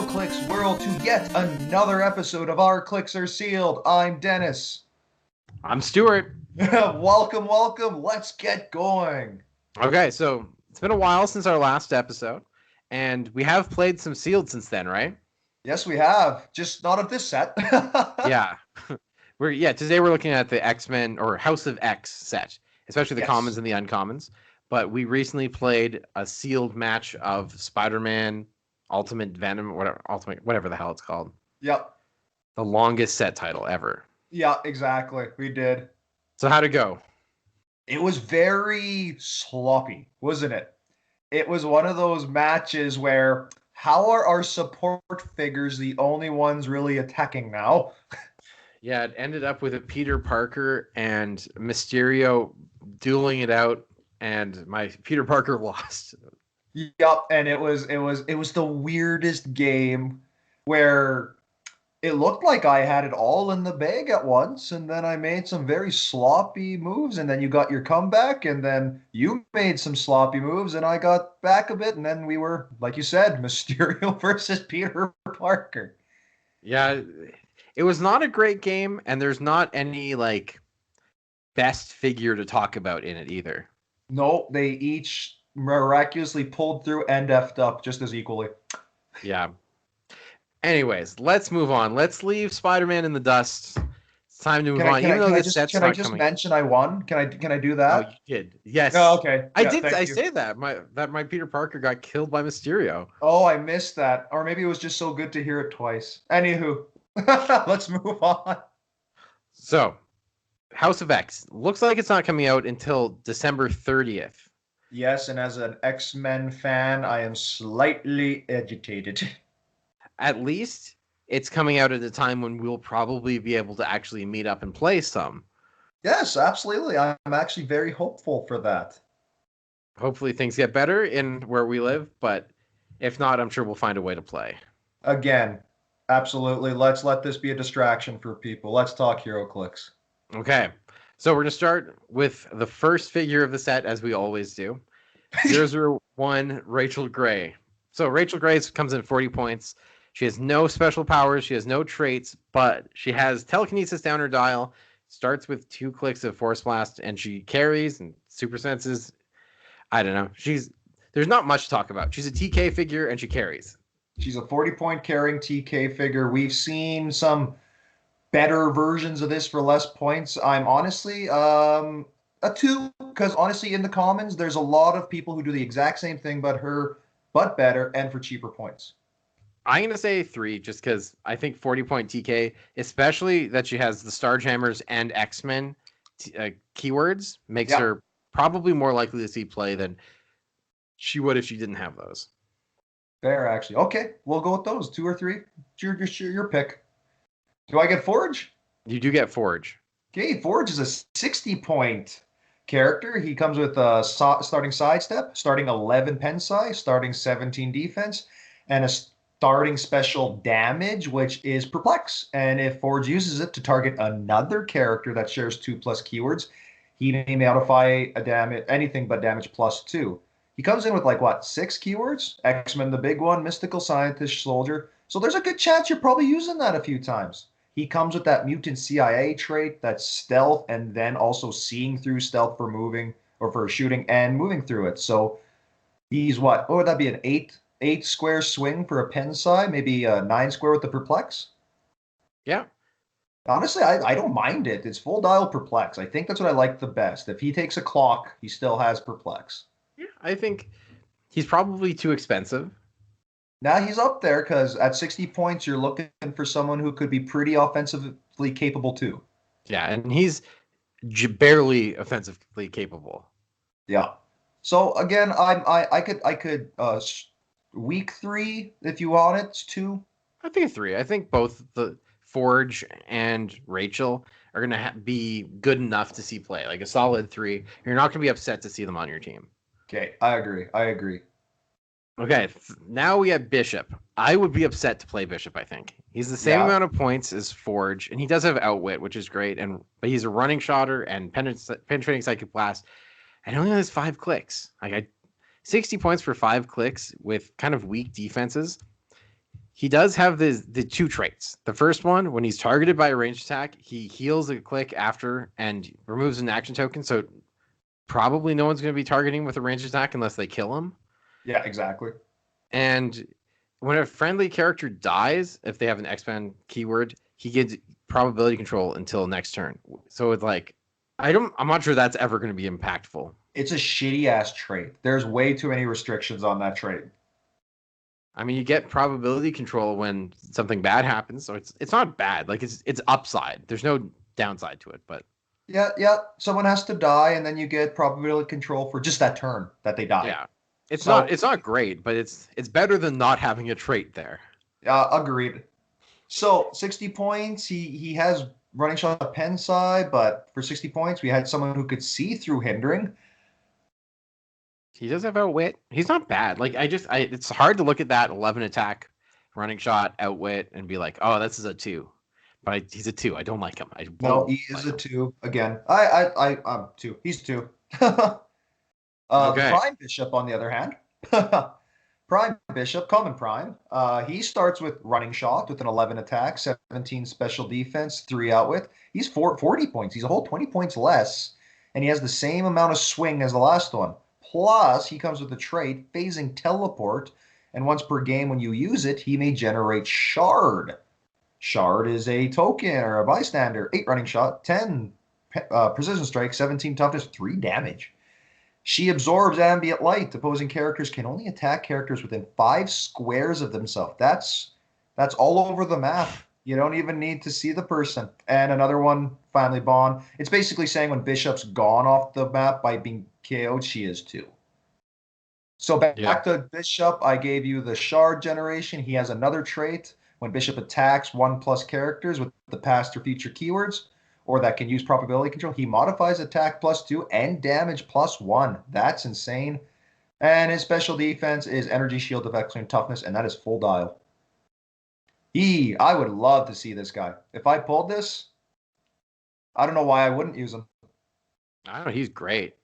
Clix world to yet another episode of Our Clicks Are Sealed. I'm Dennis. I'm Stuart. welcome. Let's get going. Okay, so it's been a while since our last episode, and we have played some Sealed since then, right? Yes, we have. Just not of this set. Yeah. Today we're looking at the X-Men or House of X set, especially the commons and the uncommons. But we recently played a sealed match of Spider-Man Ultimate Venom, whatever the hell it's called. Yep. The longest set title ever. Yeah, exactly. We did. So how'd it go? It was very sloppy, wasn't it? It was one of those matches where how are our support figures the only ones really attacking now? Yeah, it ended up with a Peter Parker and Mysterio dueling it out, and my Peter Parker lost. Yep, and it was the weirdest game where it looked like I had it all in the bag at once, and then I made some very sloppy moves, and then you got your comeback, and then you made some sloppy moves, and I got back a bit, and then we were, like you said, Mysterio versus Peter Parker. Yeah, it was not a great game, and there's not any best figure to talk about in it either. No, they each miraculously pulled through and effed up just as equally. Yeah. Anyways, let's move on. Let's leave Spider-Man in the dust. It's time to move on. Can I just mention I won? Can I do that? Oh, you did. Yes. Oh, okay. I did. I say that my Peter Parker got killed by Mysterio. Oh, I missed that. Or maybe it was just so good to hear it twice. Anywho, let's move on. So, House of X looks like it's not coming out until December 30th. Yes, and as an X-Men fan, I am slightly agitated. At least it's coming out at a time when we'll probably be able to actually meet up and play some. Yes, absolutely. I'm actually very hopeful for that. Hopefully things get better in where we live, but if not, I'm sure we'll find a way to play. Again, absolutely. Let's let this be a distraction for people. Let's talk HeroClix. Okay. So we're going to start with the first figure of the set, as we always do. 001 Rachel Gray. So Rachel Gray comes in 40 points. She has no special powers. She has no traits, but she has telekinesis down her dial. Starts with 2 clicks of Force Blast, and she carries and super senses. I don't know. There's not much to talk about. She's a TK figure, and she carries. She's a 40-point carrying TK figure. We've seen some better versions of this for less points. I'm honestly a 2, because honestly in the commons there's a lot of people who do the exact same thing but better and for cheaper points. I'm gonna say 3 just because I think 40-point TK, especially that she has the Starjammers and X-Men keywords, makes her probably more likely to see play than she would if she didn't have those. Fair, actually. Okay, we'll go with those 2 or 3. Your pick. Do I get Forge? You do get Forge. Okay, Forge is a 60-point character. He comes with a starting sidestep, starting 11 pen size, starting 17 defense, and a starting special damage, which is Perplex. And if Forge uses it to target another character that shares 2+ keywords, he may modify anything but damage +2. He comes in with 6 keywords? X-Men the big one, Mystical Scientist Soldier. So there's a good chance you're probably using that a few times. He comes with that mutant CIA trait, that's stealth, and then also seeing through stealth for moving or for shooting and moving through it. So he's what would that be, an 8 square swing for a pen side, maybe a 9 square with the Perplex? Yeah. Honestly, I don't mind it. It's full dial Perplex. I think that's what I like the best. If he takes a clock, he still has Perplex. Yeah, I think he's probably too expensive. Now he's up there because at 60 points, you're looking for someone who could be pretty offensively capable too. Yeah, and he's barely offensively capable. Yeah. So again, I could week 3 if you want it, 2. I think 3. I think both the Forge and Rachel are gonna be good enough to see play, like a solid 3. You're not gonna be upset to see them on your team. Okay, I agree. Okay, now we have Bishop. I would be upset to play Bishop, I think. He's the same Yeah, amount of points as Forge, and he does have Outwit, which is great, but he's a running shotter and penetrating psychic blast, and he only has 5 clicks. 60 points for 5 clicks with kind of weak defenses. He does have the 2 traits. The first one, when he's targeted by a ranged attack, he heals a click after and removes an action token, so probably no one's going to be targeting with a ranged attack unless they kill him. yeah, exactly. And when a friendly character dies, if they have an expand keyword, he gets probability control until next turn. So it's like, I'm not sure that's ever going to be impactful. It's a shitty ass trait. There's way too many restrictions on that trait. I mean, you get probability control when something bad happens, so it's not bad. Like it's upside. There's no downside to it, but Yeah, yeah. Someone has to die, and then you get probability control for just that turn that they died. yeah, it's not So, it's not great, but it's better than not having a trait there. agreed. So 60 points. He has running shot pen side, but for 60 points, we had someone who could see through hindering. He does have outwit. He's not bad. Like it's hard to look at that 11 attack, running shot, outwit, and be like, oh, this is a 2. But he's a 2. I don't like him. I No, won't he is like a him. two again. I'm two. He's two. The Okay. Prime Bishop, on the other hand, Prime Bishop, common Prime. He starts with running shot with an 11 attack, 17 special defense, 3 outwit. He's 40 points. He's a whole 20 points less, and he has the same amount of swing as the last one. Plus, he comes with a trait, phasing teleport, and once per game when you use it, he may generate shard. Shard is a token or a bystander. 8 running shot, 10 precision strike, 17 toughness, 3 damage. She absorbs ambient light. Opposing characters can only attack characters within 5 squares of themselves. That's all over the map. You don't even need to see the person. And another one, finally Bond. It's basically saying when Bishop's gone off the map by being KO'd, she is too. So Yeah. back to Bishop, I gave you the shard generation. He has another trait. When Bishop attacks 1+ characters with the past or future keywords, or that can use probability control, he modifies attack +2 and damage +1. That's insane. And his special defense is energy shield of excellent toughness, and that is full dial. I would love to see this guy. If I pulled this, I don't know why I wouldn't use him. I don't know. He's great.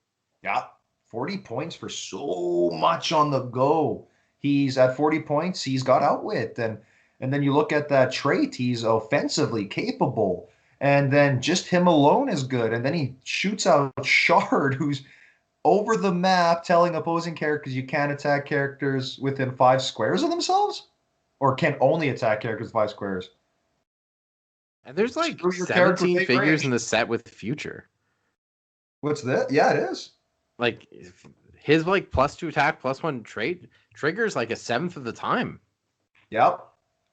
Yeah, 40 points for so much on the go. He's at 40 points. He's got outwit, and then you look at that trait. He's offensively capable, and then just him alone is good. And then he shoots out Shard, who's over the map, telling opposing characters you can't attack characters within 5 squares of themselves, or can only attack characters 5 squares. And there's like Screw your character with 17 eight figures in range. the set with future. What's that? Yeah, it is. Like his like +2 attack, +1 trait triggers like a seventh of the time. Yep.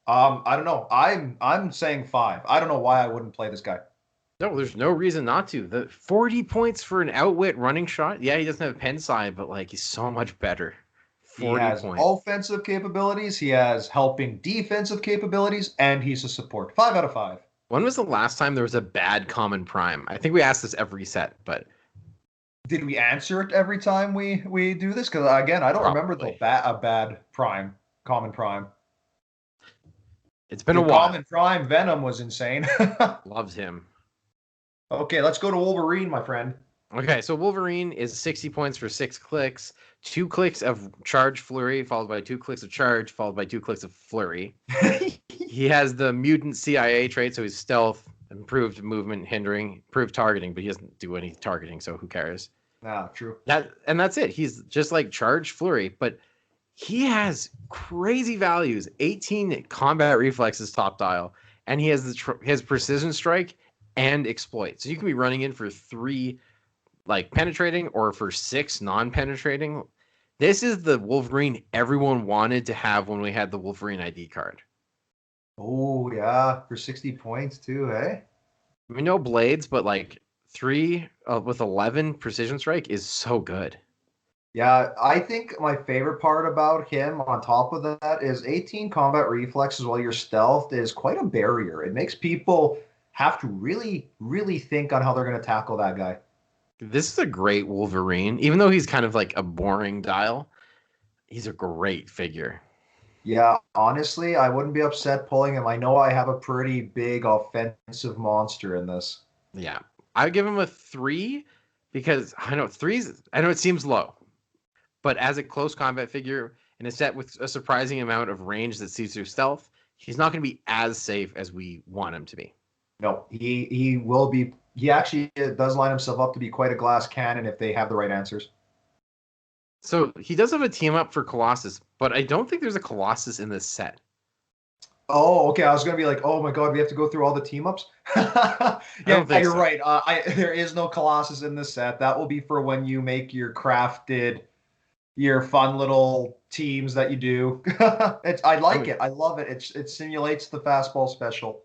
I don't know. I'm saying 5. I don't know why I wouldn't play this guy. No, there's no reason not to. The 40 points for an outwit running shot. Yeah, he doesn't have pen side, but like he's so much better. He 40 has points. offensive capabilities, he has helping defensive capabilities, and he's a support. 5 out of 5. When was the last time there was a bad common prime? I think we ask this every set, but Did we answer it every time we do this? Because again, I don't remember probably. a bad prime, common prime. It's been a The while. common prime Venom was insane. Loves him. Okay, let's go to Wolverine, my friend. Okay, so Wolverine is 60 points for 6 clicks, 2 clicks of charge flurry, followed by 2 clicks of charge, followed by 2 clicks of flurry. He has the mutant CIA trait, so he's stealth, improved movement, hindering, improved targeting, but he doesn't do any targeting, so who cares? True. That's it. He's just like charge flurry, but he has crazy values. 18 combat reflexes top dial, and he has his precision strike and exploit. So you can be running in for 3 like penetrating or for 6 non-penetrating. This is the Wolverine everyone wanted to have when we had the Wolverine ID card. Oh yeah, for 60 points too, eh? I mean, no blades, but like 3 with 11 precision strike is so good. Yeah, I think my favorite part about him, on top of that, is 18 combat reflexes while you're stealth is quite a barrier. It makes people have to really, really think on how they're going to tackle that guy. This is a great Wolverine, even though he's kind of like a boring dial. He's a great figure. Yeah, honestly, I wouldn't be upset pulling him. I know I have a pretty big offensive monster in this. Yeah. I give him a 3 because I know threes, I know it seems low, but as a close combat figure in a set with a surprising amount of range that sees through stealth, he's not going to be as safe as we want him to be. No, he will be. He actually does line himself up to be quite a glass cannon if they have the right answers. So he does have a team up for Colossus, but I don't think there's a Colossus in this set. Oh, okay. I was gonna be like, oh my God, we have to go through all the team ups. I Yeah, don't think you're so. right. There is no Colossus in this set. That will be for when you make your crafted, your fun little teams that you do. I I like mean, it. I love it. It simulates the fastball special.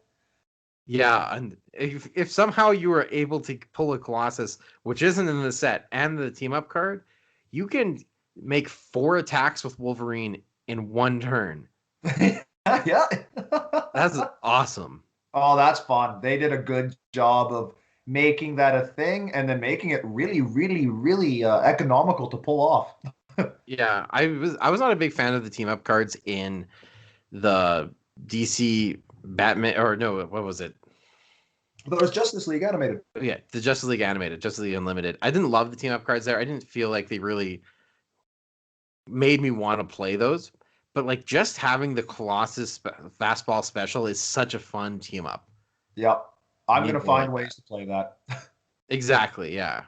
yeah, and if somehow you were able to pull a Colossus, which isn't in the set, and the team up card, you can make 4 attacks with Wolverine in 1 turn. Yeah. That's awesome. Oh, that's fun. They did a good job of making that a thing and then making it really, really, really economical to pull off. Yeah, I was not a big fan of the team up cards in the DC Batman, or no, what was it? There was Justice League animated. Yeah, the Justice League animated, Justice League Unlimited. I didn't love the team up cards there. I didn't feel like they really made me want to play those. But like just having the Colossus fastball special is such a fun team up. Yep. You I'm need gonna more find like that. ways to play that. Exactly. Yeah.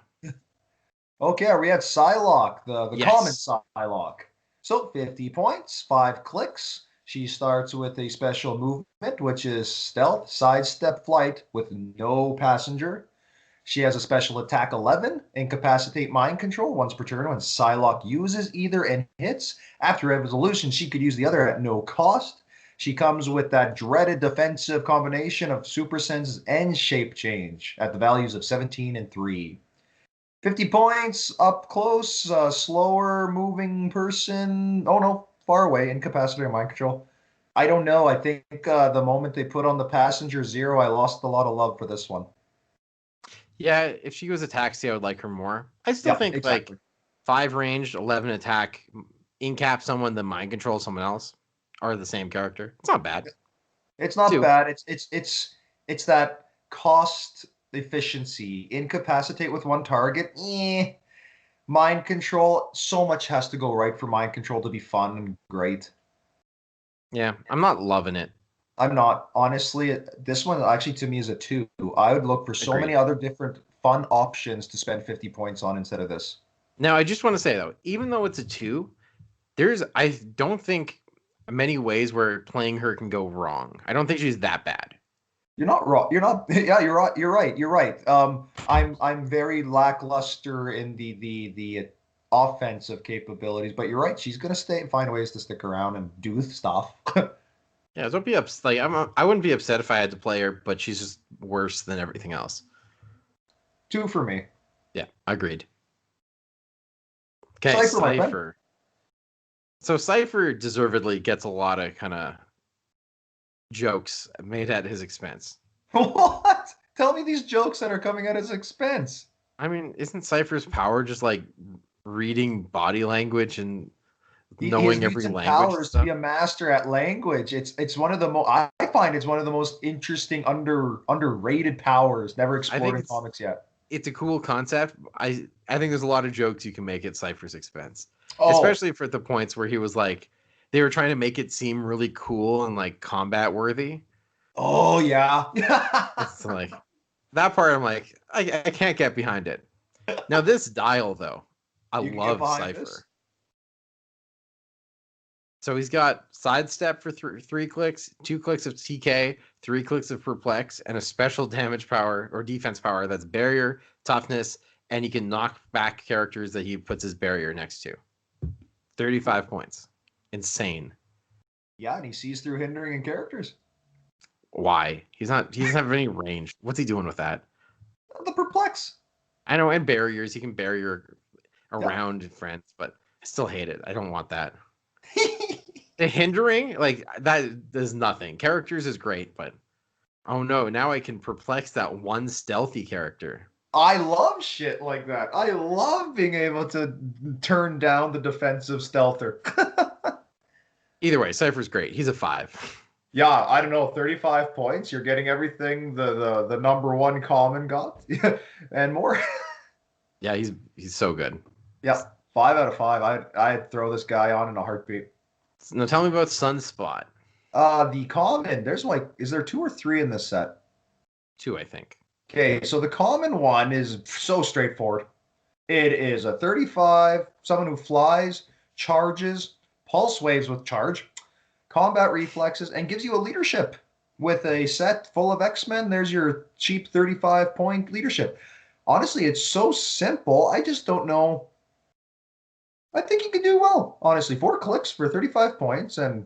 Okay, we had Psylocke, the common Yes. Psylocke. So 50 points, 5 clicks. She starts with a special movement, which is stealth, sidestep, flight with no passenger. She has a special attack 11, incapacitate mind control once per turn when Psylocke uses either and hits. After resolution, she could use the other at no cost. She comes with that dreaded defensive combination of super senses and shape change at the values of 17 and 3. 50 points, up close, slower moving person. Oh no, far away, incapacitated mind control. I don't know. I think the moment they put on the passenger 0, I lost a lot of love for this one. Yeah. If she was a taxi, I would like her more. I still Yeah, think like exactly. 5 ranged, 11 attack, incap someone, then mind control someone else, are the same character. It's not bad. It's not 2. bad. It's that cost efficiency. Incapacitate with one target. Mind control. So much has to go right for mind control to be fun and great. Yeah. I'm not loving it. I'm not honestly. This one actually to me is a 2. I would look for so many Agreed. other different fun options to spend 50 points on instead of this. Now, I just want to say though, even though it's a 2, I don't think many ways where playing her can go wrong. I don't think she's that bad. You're not wrong. You're not. Yeah, you're right. You're right. You're right. I'm very lackluster in the offensive capabilities, but you're right. She's gonna stay and find ways to stick around and do stuff. Yeah, don't be upset. Like I wouldn't be upset if I had to play her, but she's just worse than everything else. 2 for me. Yeah, agreed. Okay, Cypher, my friend. Cypher. So Cypher deservedly gets a lot of kind of jokes made at his expense. What? Tell me these jokes that are coming at his expense. I mean, isn't Cypher's power just like reading body language and His knowing every mutant language power and is to be stuff? a master at language. It's one of the most. I find it's one of the most interesting underrated powers never I explored think in comics yet. it's a cool concept. I think there's a lot of jokes you can make at Cypher's expense, Oh, especially for the points where he was like, they were trying to make it seem really cool and like combat worthy. oh yeah. It's like that part. I'm like, I can't get behind it. Now this dial though, I You can get love behind this. Cypher. So he's got sidestep for 3 clicks, 2 clicks of TK, 3 clicks of perplex, and a special damage power or defense power that's barrier, toughness, and he can knock back characters that he puts his barrier next to. 35 points. Insane. Yeah, and he sees through hindering in characters. Why? He doesn't have any range. What's he doing with that? The perplex. I know, and barriers. He can barrier Yeah. around friends, but I still hate it. I don't want that. The hindering, like that does nothing. Characters is great, but oh no, now I can perplex that one stealthy character. I love shit like that. I love being able to turn down the defensive stealther. Either way, Cypher's great. He's a 5. Yeah, I don't know, 35 points. You're getting everything the number one common got and more. Yeah, he's so good. Yeah, 5 out of 5. I'd throw this guy on in a heartbeat. Now tell me about Sunspot. The common, there's like, is there two or three in this set? 2, I think. Okay, so the common one is so straightforward. It is a 35, someone who flies, charges, pulse waves with charge, combat reflexes, and gives you a leadership. With a set full of X-Men, there's your cheap 35-point leadership. Honestly, it's so simple. I just don't know. I think he could do well. Honestly, 4 clicks for 35 points, and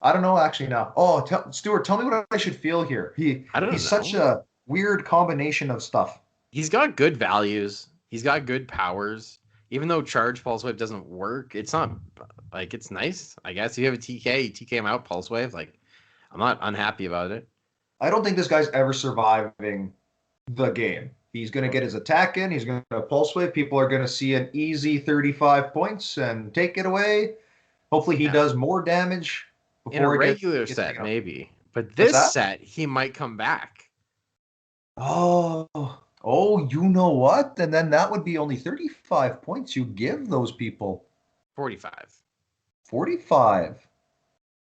I don't know actually now. Oh, Stuart, tell me what I should feel here. I don't He's such know. a weird combination of stuff. He's got good values. He's got good powers. Even though Charge Pulse Wave doesn't work, it's not like it's nice. I guess you have a TK, you TK him out Pulse Wave. Like I'm not unhappy about it. I don't think this guy's ever surviving the game. He's going to get his attack in. He's going to pulse wave. People are going to see an easy 35 points and take it away. Hopefully, he Yeah. does more damage In a before regular gets set, taken out. maybe. But What's this that? set, he might come back. Oh, you know what? And then that would be only 35 points you give those people. 45. 45.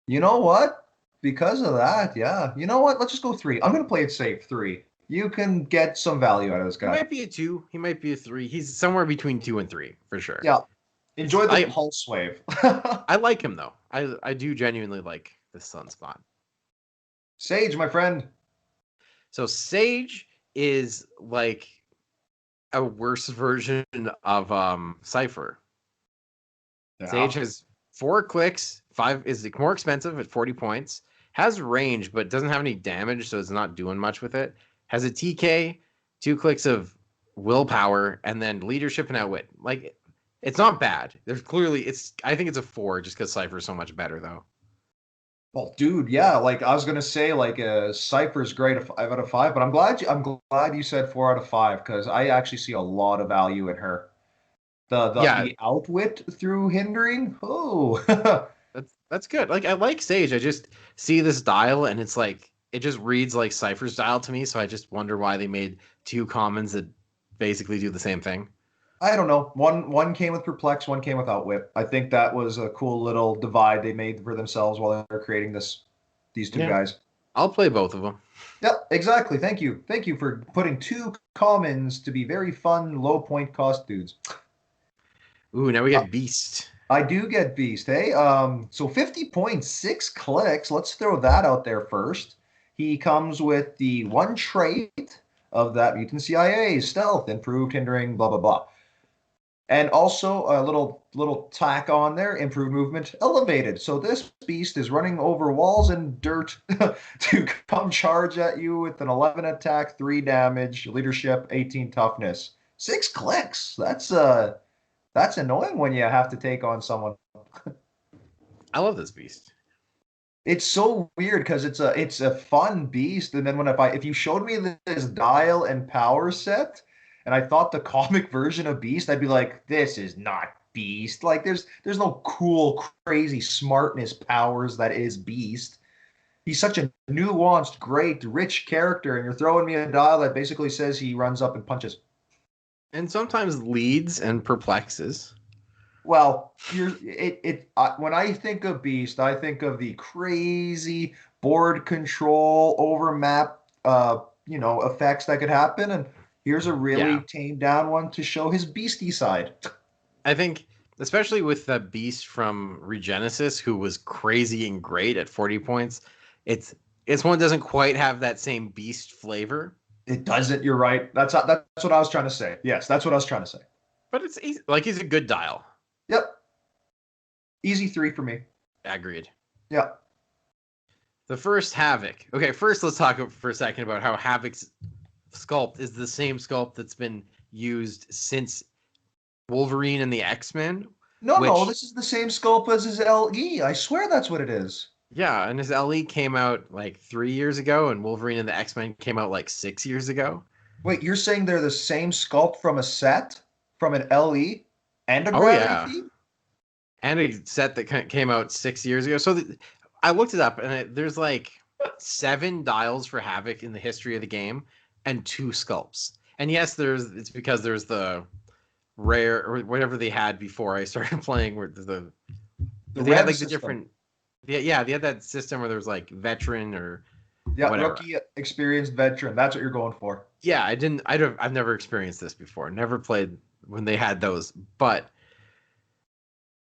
You know what? Because of that, yeah. You know what? Let's just go 3. I'm going to play it safe. 3. You can get some value out of this He guy. might be a 2. He might be a 3. He's somewhere between 2 and 3 for sure. Yeah. It's Enjoy the I pulse wave. I like him though. I do genuinely like this Sunspot. Sage, my friend. So Sage is like a worse version of Cypher. Yeah. Sage has 4 clicks, 5 is more expensive at 40 points, has range, but doesn't have any damage, so it's not doing much with it. Has a TK, 2 clicks of willpower, and then leadership and outwit. Like it's not bad. There's clearly I think it's a 4 just because Cypher's so much better though. Well, dude, yeah. Like I was gonna say, like Cypher's great, a 5 out of 5. But I'm glad you said 4 out of 5 because I actually see a lot of value in her. The the Yeah, the outwit through hindering. Oh, that's good. Like I like Sage. I just see this dial and it's like it just reads like Cypher's dial to me, so I just wonder why they made 2 commons that basically do the same thing. I don't know. One came with perplex, one came with outwit. I think that was a cool little divide they made for themselves while they're creating these two Yeah. guys. I'll play both of them. Yep, exactly. Thank you. Thank you for putting 2 commons to be very fun, low point cost dudes. Ooh, now we get Beast. I do get Beast, hey? So 50 points, 6 clicks. Let's throw that out there first. He comes with the one trait of that mutant CIA, stealth, improved hindering, blah blah blah. And also a little tack on there, improved movement, elevated. So this beast is running over walls and dirt to come charge at you with an 11 attack, 3 damage, leadership, 18 toughness. 6 clicks. That's annoying when you have to take on someone. I love this Beast. It's so weird because it's a fun beast, and then if you showed me this dial and power set, and I thought the comic version of Beast, I'd be like, this is not Beast. Like there's no cool, crazy smartness powers that is Beast. He's such a nuanced, great, rich character, and you're throwing me a dial that basically says he runs up and punches. And sometimes leads and perplexes. Well, when I think of Beast, I think of the crazy board control overmap, effects that could happen. And here's a really Yeah. tamed down one to show his beastie side. I think especially with the Beast from Regenesis, who was crazy and great at 40 points, it's one that doesn't quite have that same Beast flavor. It doesn't. You're right. That's what I was trying to say. Yes, that's what I was trying to say. But it's easy. Like he's a good dial. Yep. Easy 3 for me. Agreed. Yep. The first Havoc. Okay, first let's talk for a second about how Havoc's sculpt is the same sculpt that's been used since Wolverine and the X-Men. No, this is the same sculpt as his LE. I swear that's what it is. Yeah, and his LE came out like 3 years ago, and Wolverine and the X-Men came out like 6 years ago. Wait, you're saying they're the same sculpt from a set, from an LE, and a Oh gravity yeah, feed? and a set that came out 6 years ago. So I looked it up, and there's like 7 dials for Havoc in the history of the game, and 2 sculpts. And yes, it's because there's the rare or whatever they had before I started playing, where The they had Rev like the system. different. Yeah, they had that system where there was like veteran or Yeah, whatever. rookie, experienced veteran. That's what you're going for. Yeah, I've never experienced this before. Never played when they had those. But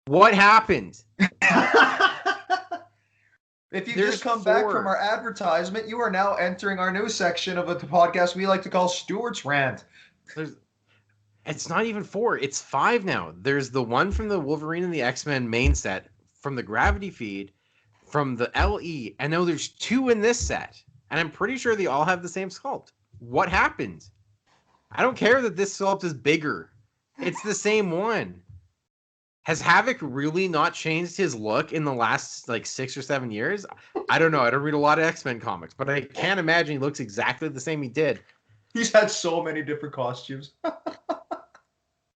what happened? If you've There's just come back from our 4. advertisement, you are now entering our new section of the podcast we like to call Stewart's Rant. There's It's not even 4. It's 5 now. There's the one from the Wolverine and the X-Men main set, from the Gravity feed, from the LE, and now there's 2 in this set. And I'm pretty sure they all have the same sculpt. What happened? I don't care that this sculpt is bigger. It's the same one. Has Havoc really not changed his look in the last like 6 or 7 years? I don't know. I don't read a lot of X-Men comics, but I can't imagine he looks exactly the same he did. He's had so many different costumes.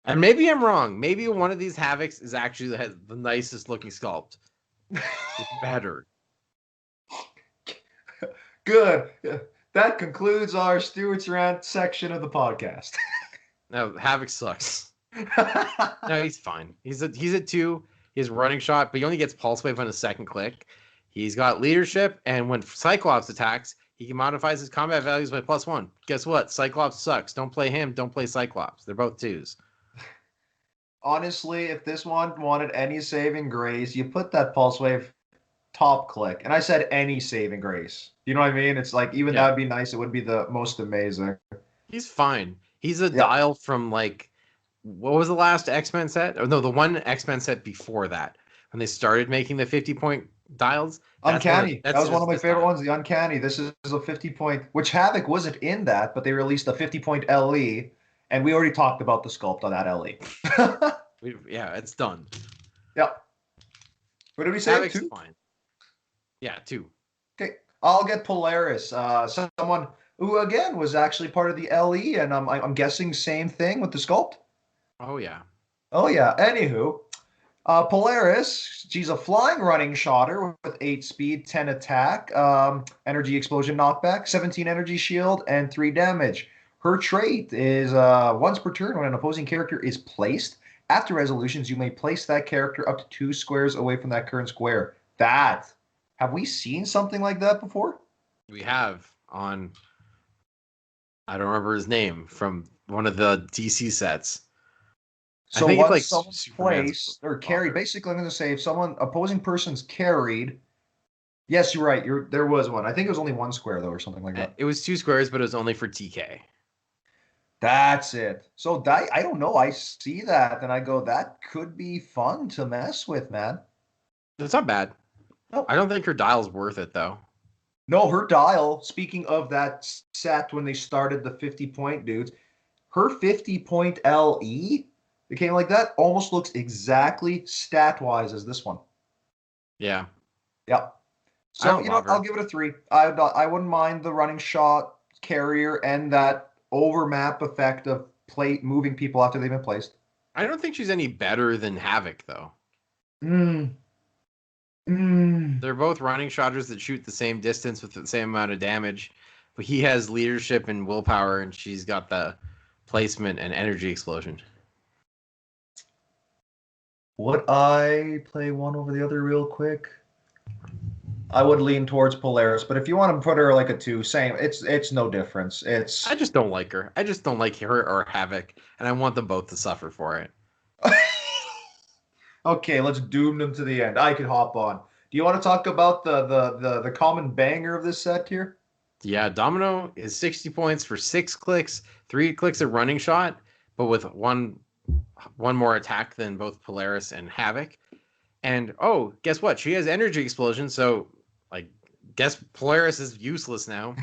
And maybe I'm wrong. Maybe one of these Havocs is actually has the nicest looking sculpt. It's better. Good. That concludes our Stewart's Rant section of the podcast. No, Havoc sucks. No, he's fine. He's at 2. He has running shot, but he only gets pulse wave on his second click. He's got leadership, and when Cyclops attacks, he modifies his combat values by +1. Guess what? Cyclops sucks. Don't play him. Don't play Cyclops. They're both 2s. Honestly, if this one wanted any saving grace, you put that pulse wave top click. And I said any saving grace. You know what I mean? It's like even that Yeah, would be nice. It would be the most amazing. he's fine. He's a Yeah. dial from like what was the last X-Men set? Oh no, the one X-Men set before that when they started making the 50-point dials. Uncanny. That That's was one of my this favorite dial. ones. The Uncanny. This is a 50 point, which Havoc wasn't in that, but they released a 50-point LE, and we already talked about the sculpt on that LE. Yeah, it's done. Yeah. What did we say? Havoc's Two? fine. Yeah, 2. Okay. I'll get Polaris. Someone who, again, was actually part of the LE, and I'm guessing same thing with the sculpt. Oh yeah. Oh, yeah. Anywho, Polaris, she's a flying running shotter with 8 speed, 10 attack, energy explosion knockback, 17 energy shield, and 3 damage. Her trait is once per turn when an opposing character is placed. After resolutions, you may place that character up to 2 squares away from that current square. That. Have we seen something like that before? We have on I don't remember his name from one of the DC sets. I So think it's once like someone's Superman's placed or carried, father. basically, I'm going to say if someone opposing person's carried. Yes, you're right. There was one. I think it was only 1 square though, or something like that. It was 2 squares, but it was only for TK. That's it. So that, I don't know. I see that and I go, that could be fun to mess with, man. It's not bad. No, I don't think her dial's worth it though. no, her dial. Speaking of that set when they started the 50-point dudes, her 50-point LE that came like that almost looks exactly stat wise as this one. Yeah. Yep. I So don't you know, love I'll her. give it a 3. I wouldn't mind the running shot carrier and that overmap effect of play moving people after they've been placed. I don't think she's any better than Havoc though. Mm, mm. They're both running shotters that shoot the same distance with the same amount of damage, but he has leadership and willpower, and she's got the placement and energy explosion. Would I play one over the other real quick? I would lean towards Polaris, but if you want to put her like a 2, same. It's no difference. I just don't like her. I just don't like her or Havoc, and I want them both to suffer for it. Okay. Let's doom them to the end. I could hop on. Do you want to talk about the common banger of this set here? Yeah, Domino is 60 points for 6 clicks, 3 clicks of running shot, but with one more attack than both Polaris and Havoc. And oh, guess what? She has energy explosion, so like guess Polaris is useless now.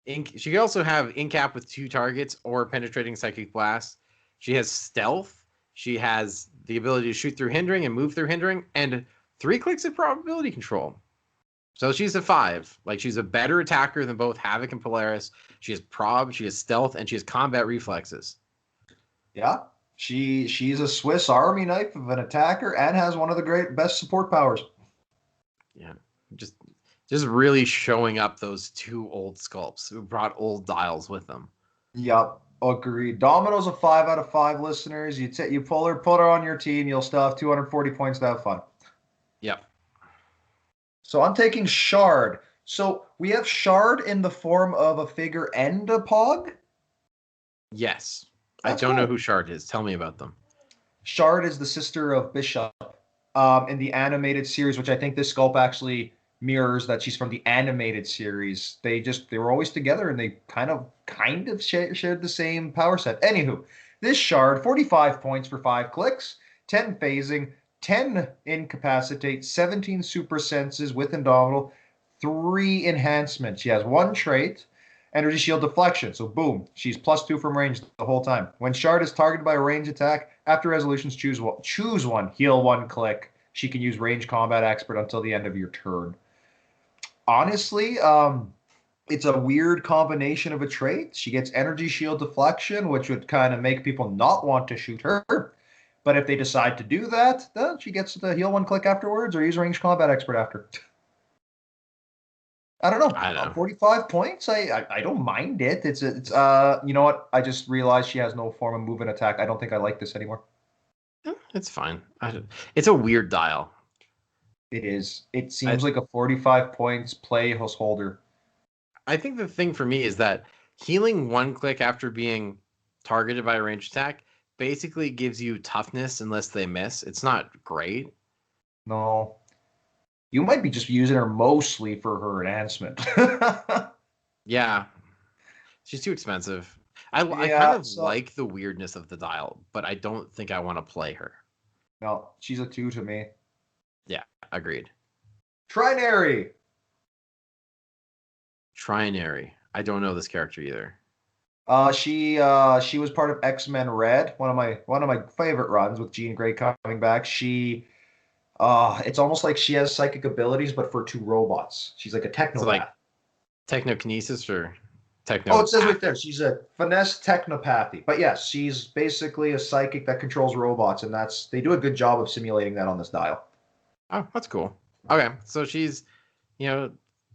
She can also have incap with 2 targets or penetrating psychic blast. She has stealth. She has the ability to shoot through hindering and move through hindering, and 3 clicks of probability control. So she's a 5. Like, she's a better attacker than both Havoc and Polaris. She has prob, she has stealth, and she has combat reflexes. Yeah, she's a Swiss Army knife of an attacker and has one of the best support powers. Yeah, just just really showing up those two old sculpts who brought old dials with them. Yep, agreed. Domino's a 5 out of 5, listeners. You put her on your team, you'll still have 240 points to have fun. Yep. So I'm taking Shard. So we have Shard in the form of a figure and a Pog. Yes. That's I don't know cool. who Shard is. Tell me about them. Shard is the sister of Bishop in the animated series, which I think this sculpt actually mirrors that she's from the animated series. They were always together and they kind of shared the same power set. Anywho, this Shard 45 points for 5 clicks, 10 phasing, 10 incapacitate, 17 super senses with Indomitable, 3 enhancements. She has 1 trait, energy shield deflection. So boom, she's +2 from range the whole time. When Shard is targeted by a range attack, after resolutions, choose one, heal 1 click. She can use range combat expert until the end of your turn. Honestly, it's a weird combination of a trait. She gets energy shield deflection, which would kind of make people not want to shoot her. But if they decide to do that, then she gets to heal 1 click afterwards or use range combat expert after. I don't know. I know. 45 points. I don't mind it. It's you know what? I just realized she has no form of move and attack. I don't think I like this anymore. It's fine. It's a weird dial. It is. It I, seems like a 45 points play holder. I think the thing for me is that healing 1 click after being targeted by a range attack basically gives you toughness unless they miss. It's not great. No. You might be just using her mostly for her enhancement. Yeah, she's too expensive. I kind Yeah, of so like the weirdness of the dial, but I don't think I want to play her. no, she's a 2 to me. Yeah, agreed. Trinary. Trinary. I don't know this character either. She was part of X-Men Red, one of my favorite runs with Jean Grey coming back. It's almost like she has psychic abilities, but for 2 robots. She's like a So like technopath. technokinesis or Oh, it says right there. technopathy. She's a finesse technopathy. But yes, she's basically a psychic that controls robots, and they do a good job of simulating that on this dial. Oh, that's cool. Okay, so she's, you know,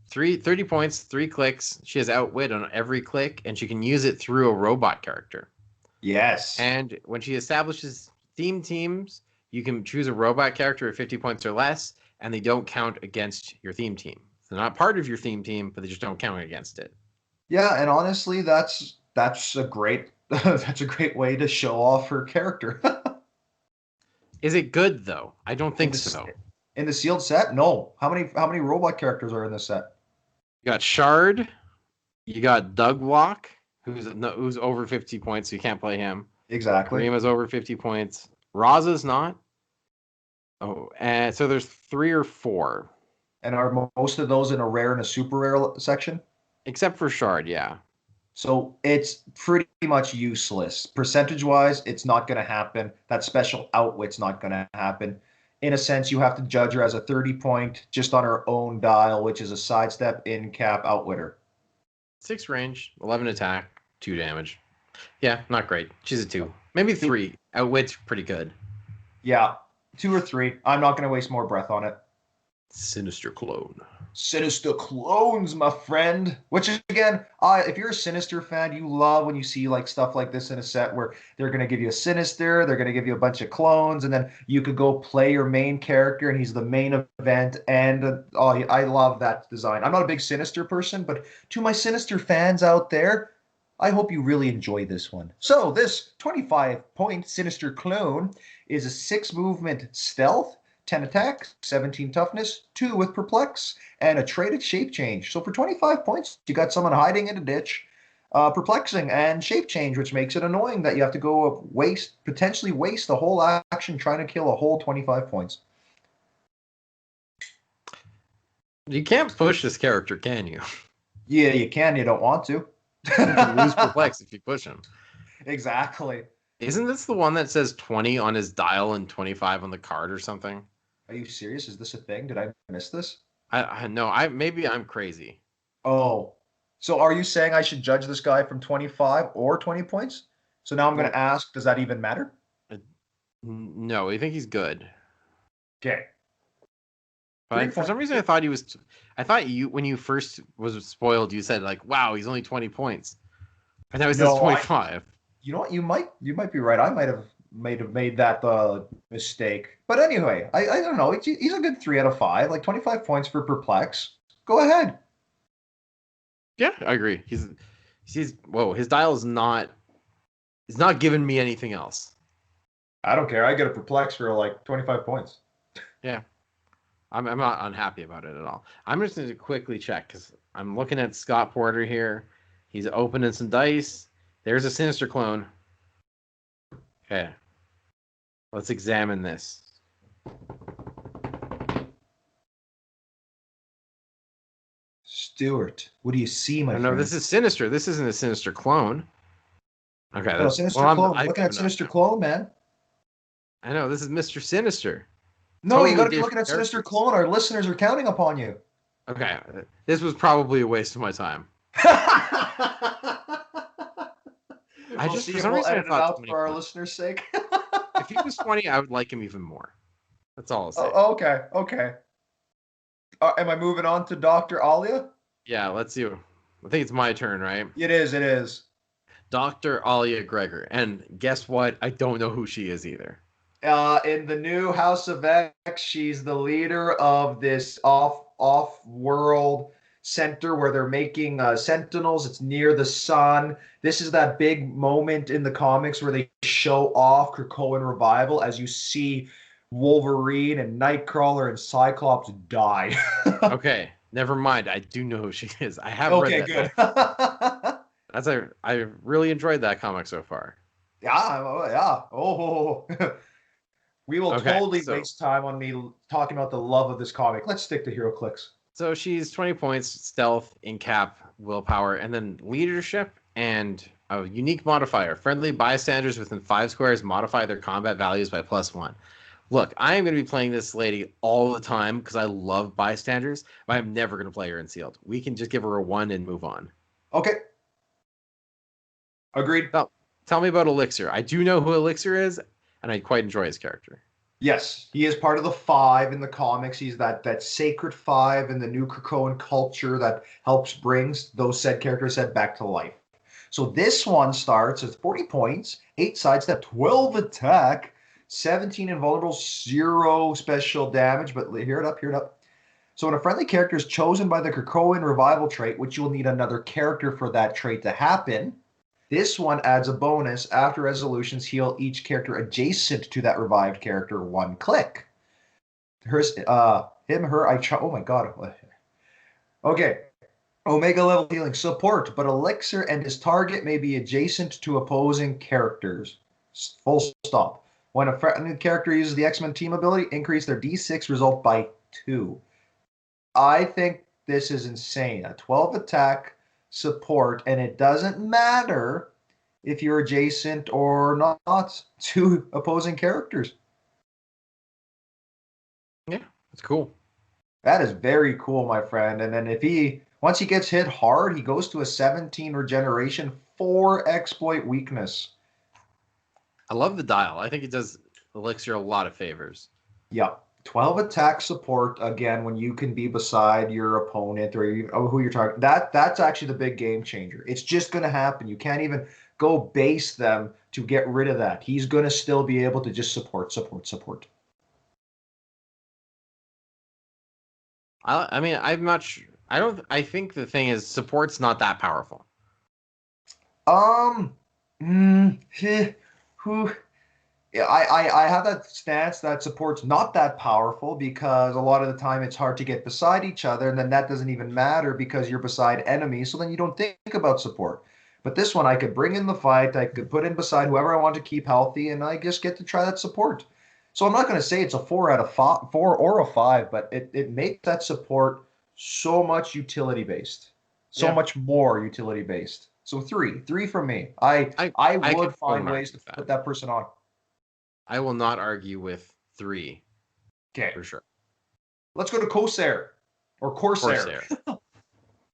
30 points, 3 clicks. She has outwit on every click, and she can use it through a robot character. Yes. And when she establishes theme teams, you can choose a robot character at 50 points or less, and they don't count against your theme team. They're not part of your theme team, but they just don't count against it. Yeah, and honestly, that's a great that's a great way to show off her character. Is it good though? I don't in think the so. in the sealed set, no. How many robot characters are in this set? You got Shard, you got Doug Walk, who's over 50 points, so you can't play him. Exactly. Karima's over 50 points. Raza's not. Oh, and so there's 3 or 4, And are most of those in a rare and a super rare section? except for Shard. Yeah, So it's pretty much useless. Percentage wise, it's not going to happen. That special outwit's not going to happen. In a sense, you have to judge her as a 30 point just on her own dial, which is a sidestep in cap outwitter. 6 range, 11 attack, 2 damage. Yeah, not great. She's a 2, maybe 3. Outwit's pretty good. Yeah, 2 or 3. I'm not going to waste more breath on it. Sinister clone. Sinister clones, my friend. Which is again, if you're a Sinister fan, you love when you see like stuff like this in a set where they're gonna give you a Sinister, they're gonna give you a bunch of clones, and then you could go play your main character, and he's the main event. And I love that design. I'm not a big Sinister person, but to my Sinister fans out there, I hope you really enjoy this one. So this 25-point Sinister clone is a 6 movement stealth, 10 attack, 17 toughness, 2 with perplex, and a traded shape change. So for 25 points, you got someone hiding in a ditch, perplexing, and shape change, which makes it annoying that you have to go potentially waste a whole action trying to kill a whole 25 points. You can't push this character, can you? Yeah, you can. You don't want to. You can lose perplex if you push him. Exactly. Isn't this the one that says 20 on his dial and 25 on the card or something? Are you serious? Is this a thing? Did I miss this? I no, maybe I'm crazy. Oh, so are you saying I should judge this guy from 25 or 20 points? So now I'm going Well, to ask, does that even matter? uh, no, I think he's good. Okay, But three for points. some reason, I thought he was. I thought you, when you first was spoiled, you said like, "Wow, he's only 20 points," and now he says No, 25. you know what? You might be right. I might have made that mistake. But anyway, I don't know. He's a good 3 out of 5, like 25 points for perplex. Go ahead. Yeah, I agree. He's whoa. His dial is not. He's not giving me anything else. I don't care. I get a perplex for like 25 points. Yeah, I'm not unhappy about it at all. I'm just going to quickly check because I'm looking at Scott Porter here. He's opening some dice. There's a sinister clone. Okay, let's examine this. Stuart, what do you see, my Oh no, friend? this is sinister. This isn't a sinister clone. Okay, No, well Sinister Clone. I You're looking at don't know. Sinister Clone, man. I know this is Mr. Sinister. No, you got Totally to be looking different at Sinister characters. Clone. Our listeners are counting upon you. Okay, this was probably a waste of my time. I We'll just see for if some we'll reason I edit it thought out 20 for our points. listeners' sake. If he was 20, I would like him even more. That's all I'll say. Oh, okay, okay. Am I moving on to Dr. Alia? Yeah, let's see. I think it's my turn, right? It is, it is. Dr. Alia Gregor. And guess what? I don't know who she is either. In the new House of X, she's the leader of this off-world center where they're making Sentinels. It's near the sun. This is that big moment in the comics where they show off Krakoan revival as you see Wolverine and Nightcrawler and Cyclops die. Okay, never mind. I do know who she is. I have read Okay, that good. book. I really enjoyed that comic so far. Yeah, yeah. Oh, we will Okay, totally waste time on me talking about the love of this comic. Let's stick to Hero Clicks. so she's 20 points, stealth, incap, willpower, and then leadership and a unique modifier. Friendly bystanders within 5 squares modify their combat values by +1. Look, I am going to be playing this lady all the time because I love bystanders, but I'm never going to play her in sealed. We can just give her a 1 and move on. Okay, agreed. Now, tell me about Elixir. I do know who Elixir is, and I quite enjoy his character. Yes, he is part of the Five in the comics. He's that sacred five in the new Krakoan culture that helps brings those said characters said back to life. So this one starts with 40 points, 8 sidestep, 12 attack, 17 invulnerable, 0 special damage. But hear it up, hear it up. So when a friendly character is chosen by the Krakoan revival trait, which you'll need another character for that trait to happen, this one adds a bonus. After resolutions, heal each character adjacent to that revived character 1 click. Hers, him, her, oh my god. Okay. Omega level healing support, but Elixir and his target may be adjacent to opposing characters. Full stop. When a friendly character uses the X-Men team ability, increase their D6 result by 2. I think this is insane. A 12 attack support, and it doesn't matter if you're adjacent or not to opposing characters. Yeah, that's cool. That is very cool, my friend. And then once he gets hit hard, he goes to a 17 regeneration, 4 exploit weakness. I love the dial. I think it does Elixir a lot of favors. Yeah. 12 attack support again when you can be beside your opponent or who you're targeting. That's actually the big game changer. It's just going to happen. You can't even go base them to get rid of that. He's going to still be able to just support. I mean, I'm not sure. I don't. I think the thing is, support's not that powerful. Um, who? Yeah, I have that stance that support's not that powerful because a lot of the time it's hard to get beside each other, and then that doesn't even matter because you're beside enemies, so then you don't think about support. But this one, I could bring in the fight, I could put in beside whoever I want to keep healthy, and I just get to try that support. So I'm not going to say it's a 4 out of 5, 4 or a 5, but it makes that support so much utility based, so Yeah, much more utility based. So three from me. I I I I would won't find argue ways to with that. put that person on. I will not argue with 3 Okay, for sure. let's go to Corsair. or Corsair. Corsair.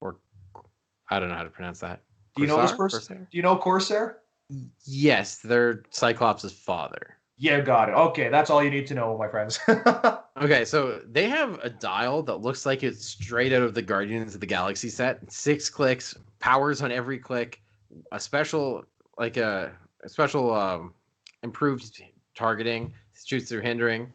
Or I don't know how to pronounce that. Do you know this Corsair? person? Corsair? Do you know Corsair? Yes, they're Cyclops' father. Yeah, got it. Okay, that's all you need to know, my friends. Okay, so they have a dial that looks like it's straight out of the Guardians of the Galaxy set. 6 clicks, powers on every click, a special like a special improved targeting, shoots through hindering.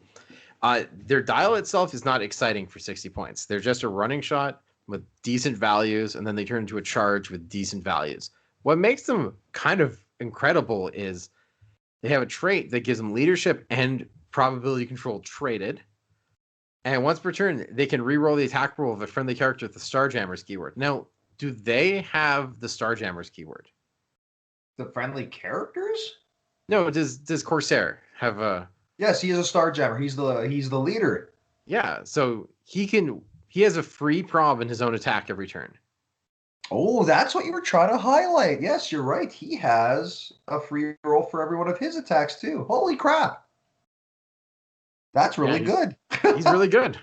Their dial itself is not exciting for 60 points. They're just a running shot with decent values, and then they turn into a charge with decent values. What makes them kind of incredible is they have a trait that gives them leadership and probability control traded. And once per turn, they can reroll the attack roll of a friendly character with the Starjammers keyword. Now, do they have the Starjammers keyword? The friendly characters? No, does Corsair have a? Yes, he is a Starjammer. He's the leader. Yeah, so he has a free prob in his own attack every turn. Oh, that's what you were trying to highlight. Yes, you're right. He has a free roll for every one of his attacks too. Holy crap. That's Yeah, really good. he's really good.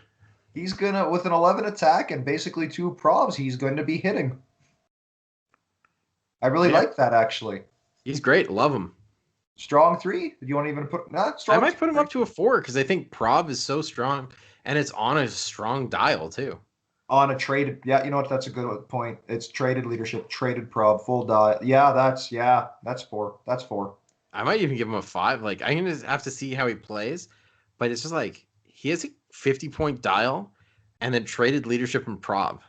He's gonna with an 11 attack and basically 2 probs, he's going to be hitting. I really Yeah, like that actually. he's great. Love him. Strong 3? Do you want to even put I strong might put him 3? up to a 4 because I think prob is so strong, and it's on a strong dial too. On a traded, yeah, you know what? That's a good point. It's traded leadership, traded prob, full die. Yeah, that's 4. That's 4. I might even give him a 5. Like I'm gonna have to see how he plays, but it's just like he has a 50-point dial, and then traded leadership and prob.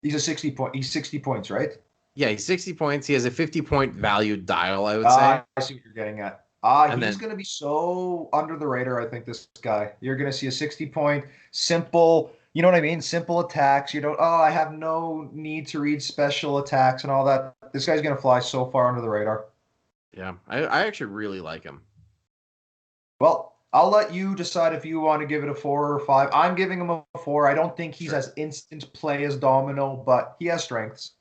He's a 60 point. He's 60 points, right? Yeah, he's 60 points. He has a 50-point value dial, I would say. I see what you're getting at. And He's then going to be so under the radar. I think this guy. You're going to see a 60-point, simple. You know what I mean? Simple attacks. You don't. Oh, I have no need to read special attacks and all that. This guy's going to fly so far under the radar. yeah, I actually really like him. Well, I'll let you decide if you want to give it a 4 or 5. I'm giving him a 4. I don't think he's Sure. as instant play as Domino, but he has strengths.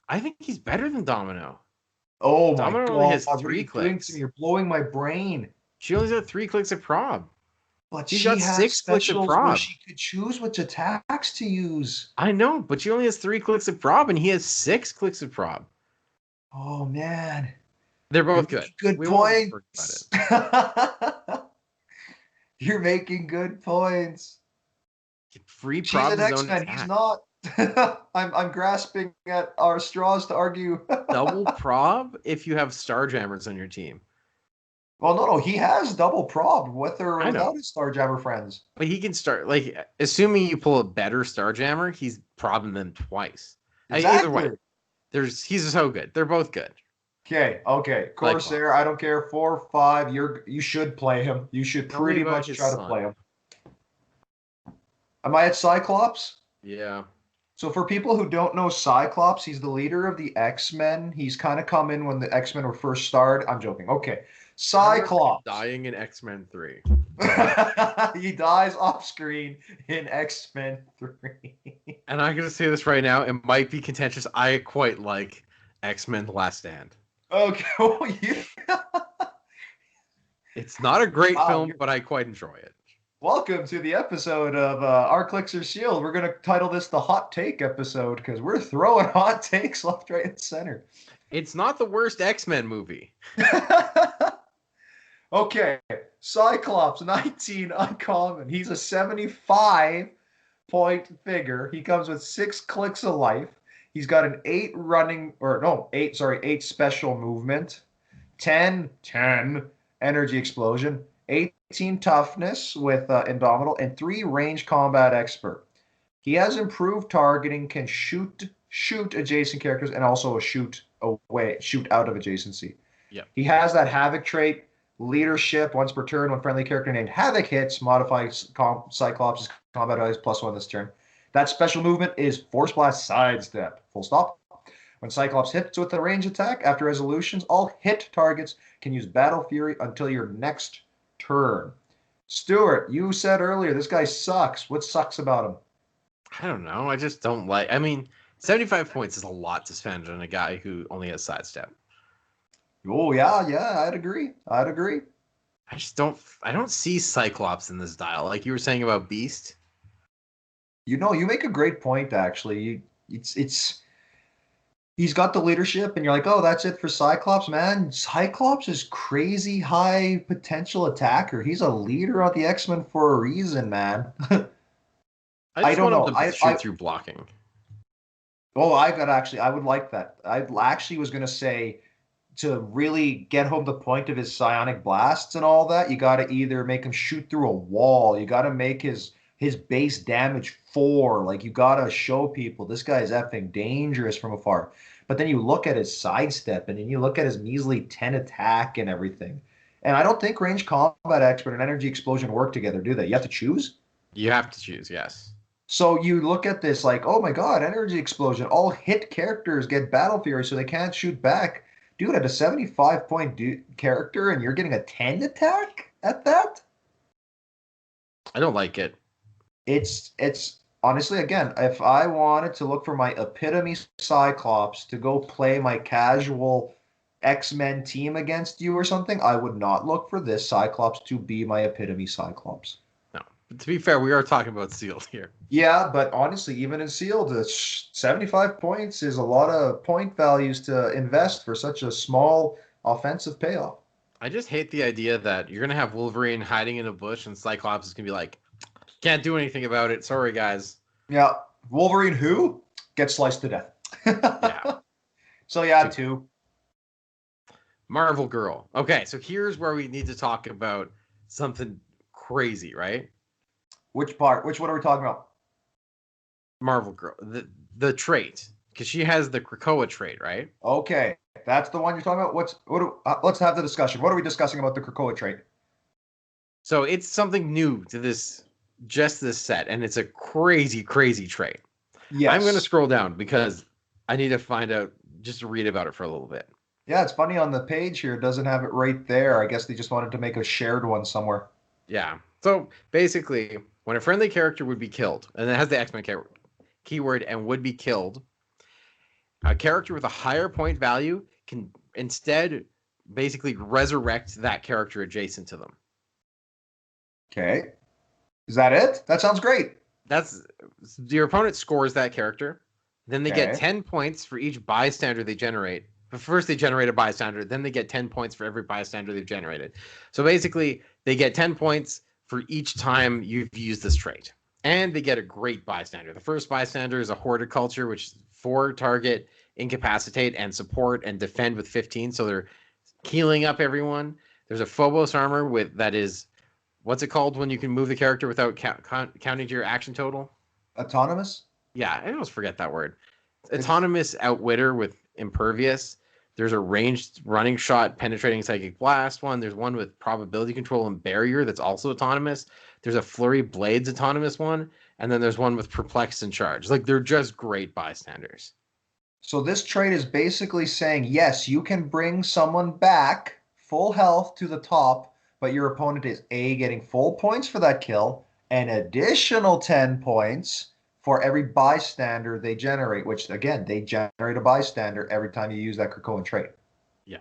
I think he's better than Domino. Oh my Domino only God! has What are 3 you doing to me? clicks. You're blowing my brain. She only got 3 clicks of prob. But He's she got has 6 clicks of specials where prob. she could choose which attacks to use. I know, but she only has 3 clicks of prob, and he has 6 clicks of prob. Oh man, They're you're both good. making good We won't worry about points. You're making good points. it. Free She's prob an his own X-Men. He's attack. not. I'm grasping at our straws to argue. Double prob if you have Starjammers on your team. Well, no, he has double prob with or I without know. his Starjammer friends. But he can start like assuming you pull a better Starjammer, he's probbing them twice. Either way, Exactly. he's so good. They're both good. Okay. Corsair, Cyclops. I don't care. 4 or 5. You should play him. You should Tell me pretty about much his try to son. play him. Am I at Cyclops? Yeah. So for people who don't know Cyclops, he's the leader of the X-Men. He's kind of come in when the X-Men were first started. I'm joking. Okay. I remember him Cyclops. dying in X-Men 3. He dies off screen in X-Men 3. And I'm gonna say this right now, it might be contentious. I quite like X-Men The Last Stand. Okay. Well, It's not a great Wow, film, but I quite enjoy it. welcome to the episode of Our Clicks or Shield. We're going to title this the Hot Take episode because we're throwing hot takes left, right, and center. It's not the worst X-Men movie. Okay, Cyclops, 19 uncommon. He's a 75-point figure. He comes with 6 clicks of life. He's got an 8 special movement, 10 energy explosion, 18 toughness with Indomitable, and 3 range combat expert. He has improved targeting, can shoot adjacent characters, and also shoot out of adjacency. Yeah. He has that Havoc trait, leadership. Once per turn, when friendly character named Havoc hits, modify Cyclops' combat values +1 this turn. That special movement is Force Blast Sidestep. Full stop. When Cyclops hits with a range attack, after resolutions, all hit targets can use Battle Fury until your next turn. Stuart, you said earlier this guy sucks. What sucks about him? I don't know. I just don't like. I mean, 75 points is a lot to spend on a guy who only has sidestep. Oh yeah, I'd agree. I just don't. I don't see Cyclops in this dial. Like you were saying about Beast. You know, you make a great point actually. It's he's got the leadership and you're like, "Oh, that's it for Cyclops, man." Cyclops is crazy high potential attacker. He's a leader on the X-Men for a reason, man. I I just don't want him know. to shoot through blocking. Oh, I got actually I would like that. I actually was going to say to really get home the point of his psionic blasts and all that, you got to either make him shoot through a wall, you got to make his base damage 4. Like you got to show people this guy is effing dangerous from afar. But then you look at his sidestep and then you look at his measly 10 attack and everything. And I don't think range combat expert and energy explosion work together, do they? You have to choose. You have to choose, yes. So you look at this like, oh my God, energy explosion. All hit characters get battle fury, so they can't shoot back. Dude, at a 75 point character, and you're getting a 10 attack at that? I don't like it. It's honestly, again, if I wanted to look for my epitome Cyclops to go play my casual X-Men team against you or something, I would not look for this Cyclops to be my epitome Cyclops. No. But to be fair, we are talking about Sealed here. Yeah, but honestly, even in sealed, 75 points is a lot of point values to invest for such a small offensive payoff. I just hate the idea that you're gonna have Wolverine hiding in a bush and Cyclops is gonna be like, can't do anything about it. Sorry, guys. Yeah, Wolverine who gets sliced to death. Yeah. So yeah, two. Marvel Girl. Okay, so here's where we need to talk about something crazy, right? Which part? Which one are we talking about? Marvel Girl. The trait. Because she has the Krakoa trait, right? Okay, that's the one you're talking about. Let's have the discussion. What are we discussing about the Krakoa trait? So it's something new to this set, and it's a crazy, crazy trait. Yes. I'm gonna scroll down because I need to find out just to read about it for a little bit. Yeah, it's funny on the page here. It doesn't have it right there. I guess they just wanted to make a shared one somewhere. Yeah. So basically, when a friendly character would be killed, and it has the X-Men keyword and would be killed, a character with a higher point value can instead basically resurrect that character adjacent to them. Okay. Is that it? That sounds great. That's your opponent scores that character. Then they get Okay. 10 points for each bystander they generate. But first they generate a bystander, then they get 10 points for every bystander they've generated. So basically, they get 10 points for each time you've used this trait. And they get a great bystander. The first bystander is a horticulture, which is 4 target, incapacitate, and support and defend with 15. So they're healing up everyone. There's a Phobos armor with that is what's it called when you can move the character without counting to your action total? Autonomous? Yeah, I always forget that word. Autonomous outwitter with impervious. There's a ranged running shot, penetrating psychic blast one. There's one with probability control and barrier that's also autonomous. There's a flurry blades autonomous one, and then there's one with perplex and charge. Like they're just great bystanders. So this trait is basically saying, yes, you can bring someone back full health to the top, but your opponent is A, getting full points for that kill, and additional 10 points for every bystander they generate, which again, they generate a bystander every time you use that Krakoan trait. Yeah.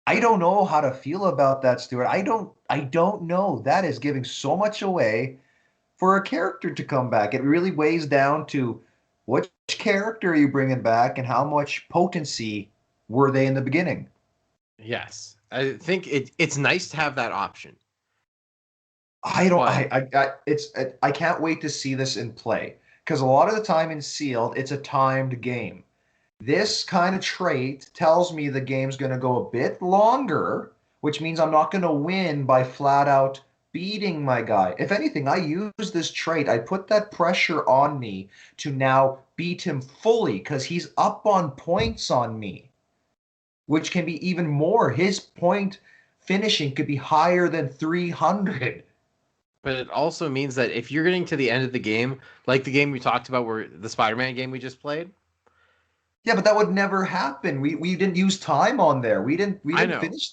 I don't know how to feel about that, Stuart. I don't know. That is giving so much away for a character to come back. It really weighs down to which character are you bringing back and how much potency were they in the beginning? Yes. I think it's nice to have that option. I don't. I can't wait to see this in play because a lot of the time in sealed, it's a timed game. This kind of trait tells me the game's going to go a bit longer, which means I'm not going to win by flat out beating my guy. If anything, I use this trait. I put that pressure on me to now beat him fully because he's up on points on me, which can be even more. His point finishing could be higher than 300. But it also means that if you're getting to the end of the game, like the game we talked about, where the Spider-Man game we just played. Yeah, but that would never happen. We didn't use time on there. We didn't finish.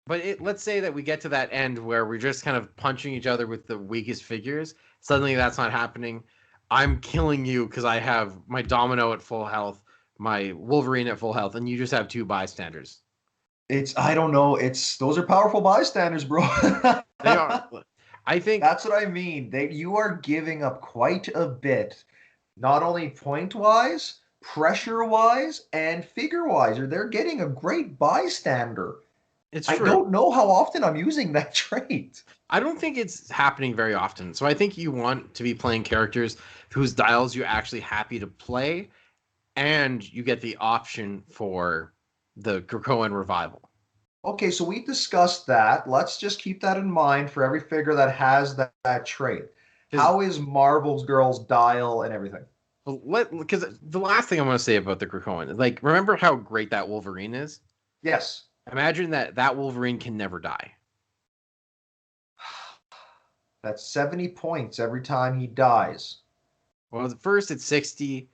But let's say that we get to that end where we're just kind of punching each other with the weakest figures. Suddenly that's not happening. I'm killing you because I have my Domino at full health, my Wolverine at full health, and you just have 2 bystanders. I don't know. Those are powerful bystanders, bro. They are. I think That's what I mean. You are giving up quite a bit, not only point wise, pressure wise, and figure wise. Or they're getting a great bystander. it's I true. don't know how often I'm using that trait. I don't think it's happening very often. So I think you want to be playing characters whose dials you're actually happy to play, and you get the option for the Krakoan revival. Okay, so we discussed that. Let's just keep that in mind for every figure that has that trait. Because How is Marvel's Girls dial and everything? because the last thing I want to say about the Krakoan is like, remember how great that Wolverine is? Yes. Imagine that Wolverine can never die. That's 70 points every time he dies. Well, first it's 60,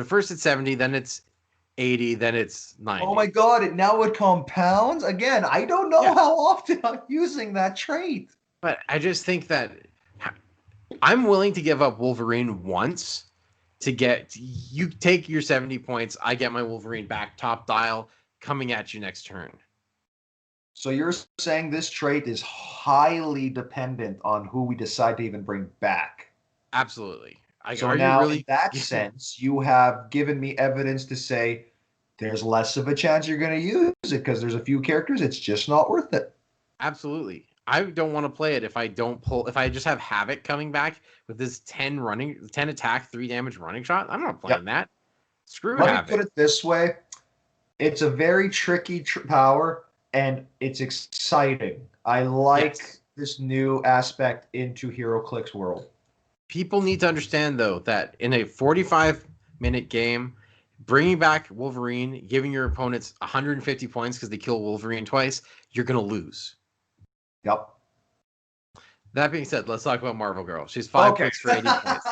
first it's 70, then it's 80, then it's Oh my 90. God, it compounds? Again, I don't know Yeah, how often I'm using that trait. but I just think that I'm willing to give up Wolverine once to get you take your 70 points. I get my Wolverine back, top dial, coming at you next turn. So you're saying this trait is highly dependent on who we decide to even bring back. Absolutely. So Are you now, in really? that sense, you have given me evidence to say there's less of a chance you're going to use it because there's a few characters it's just not worth it. Absolutely. I don't want to play it if I don't pull. If I just have Havoc coming back with this 10 attack, 3 damage running shot, I'm not Yep. playing that. Screw Let me put Havoc. it this way: it's a very tricky power, and it's exciting. I like Yes. this new aspect into Hero Clix world. People need to understand though that in a 45-minute game, bringing back Wolverine, giving your opponents 150 points because they kill Wolverine twice, you're gonna lose. Yep. That being said, let's talk about Marvel Girl. She's 5 clicks for 80 Okay. points.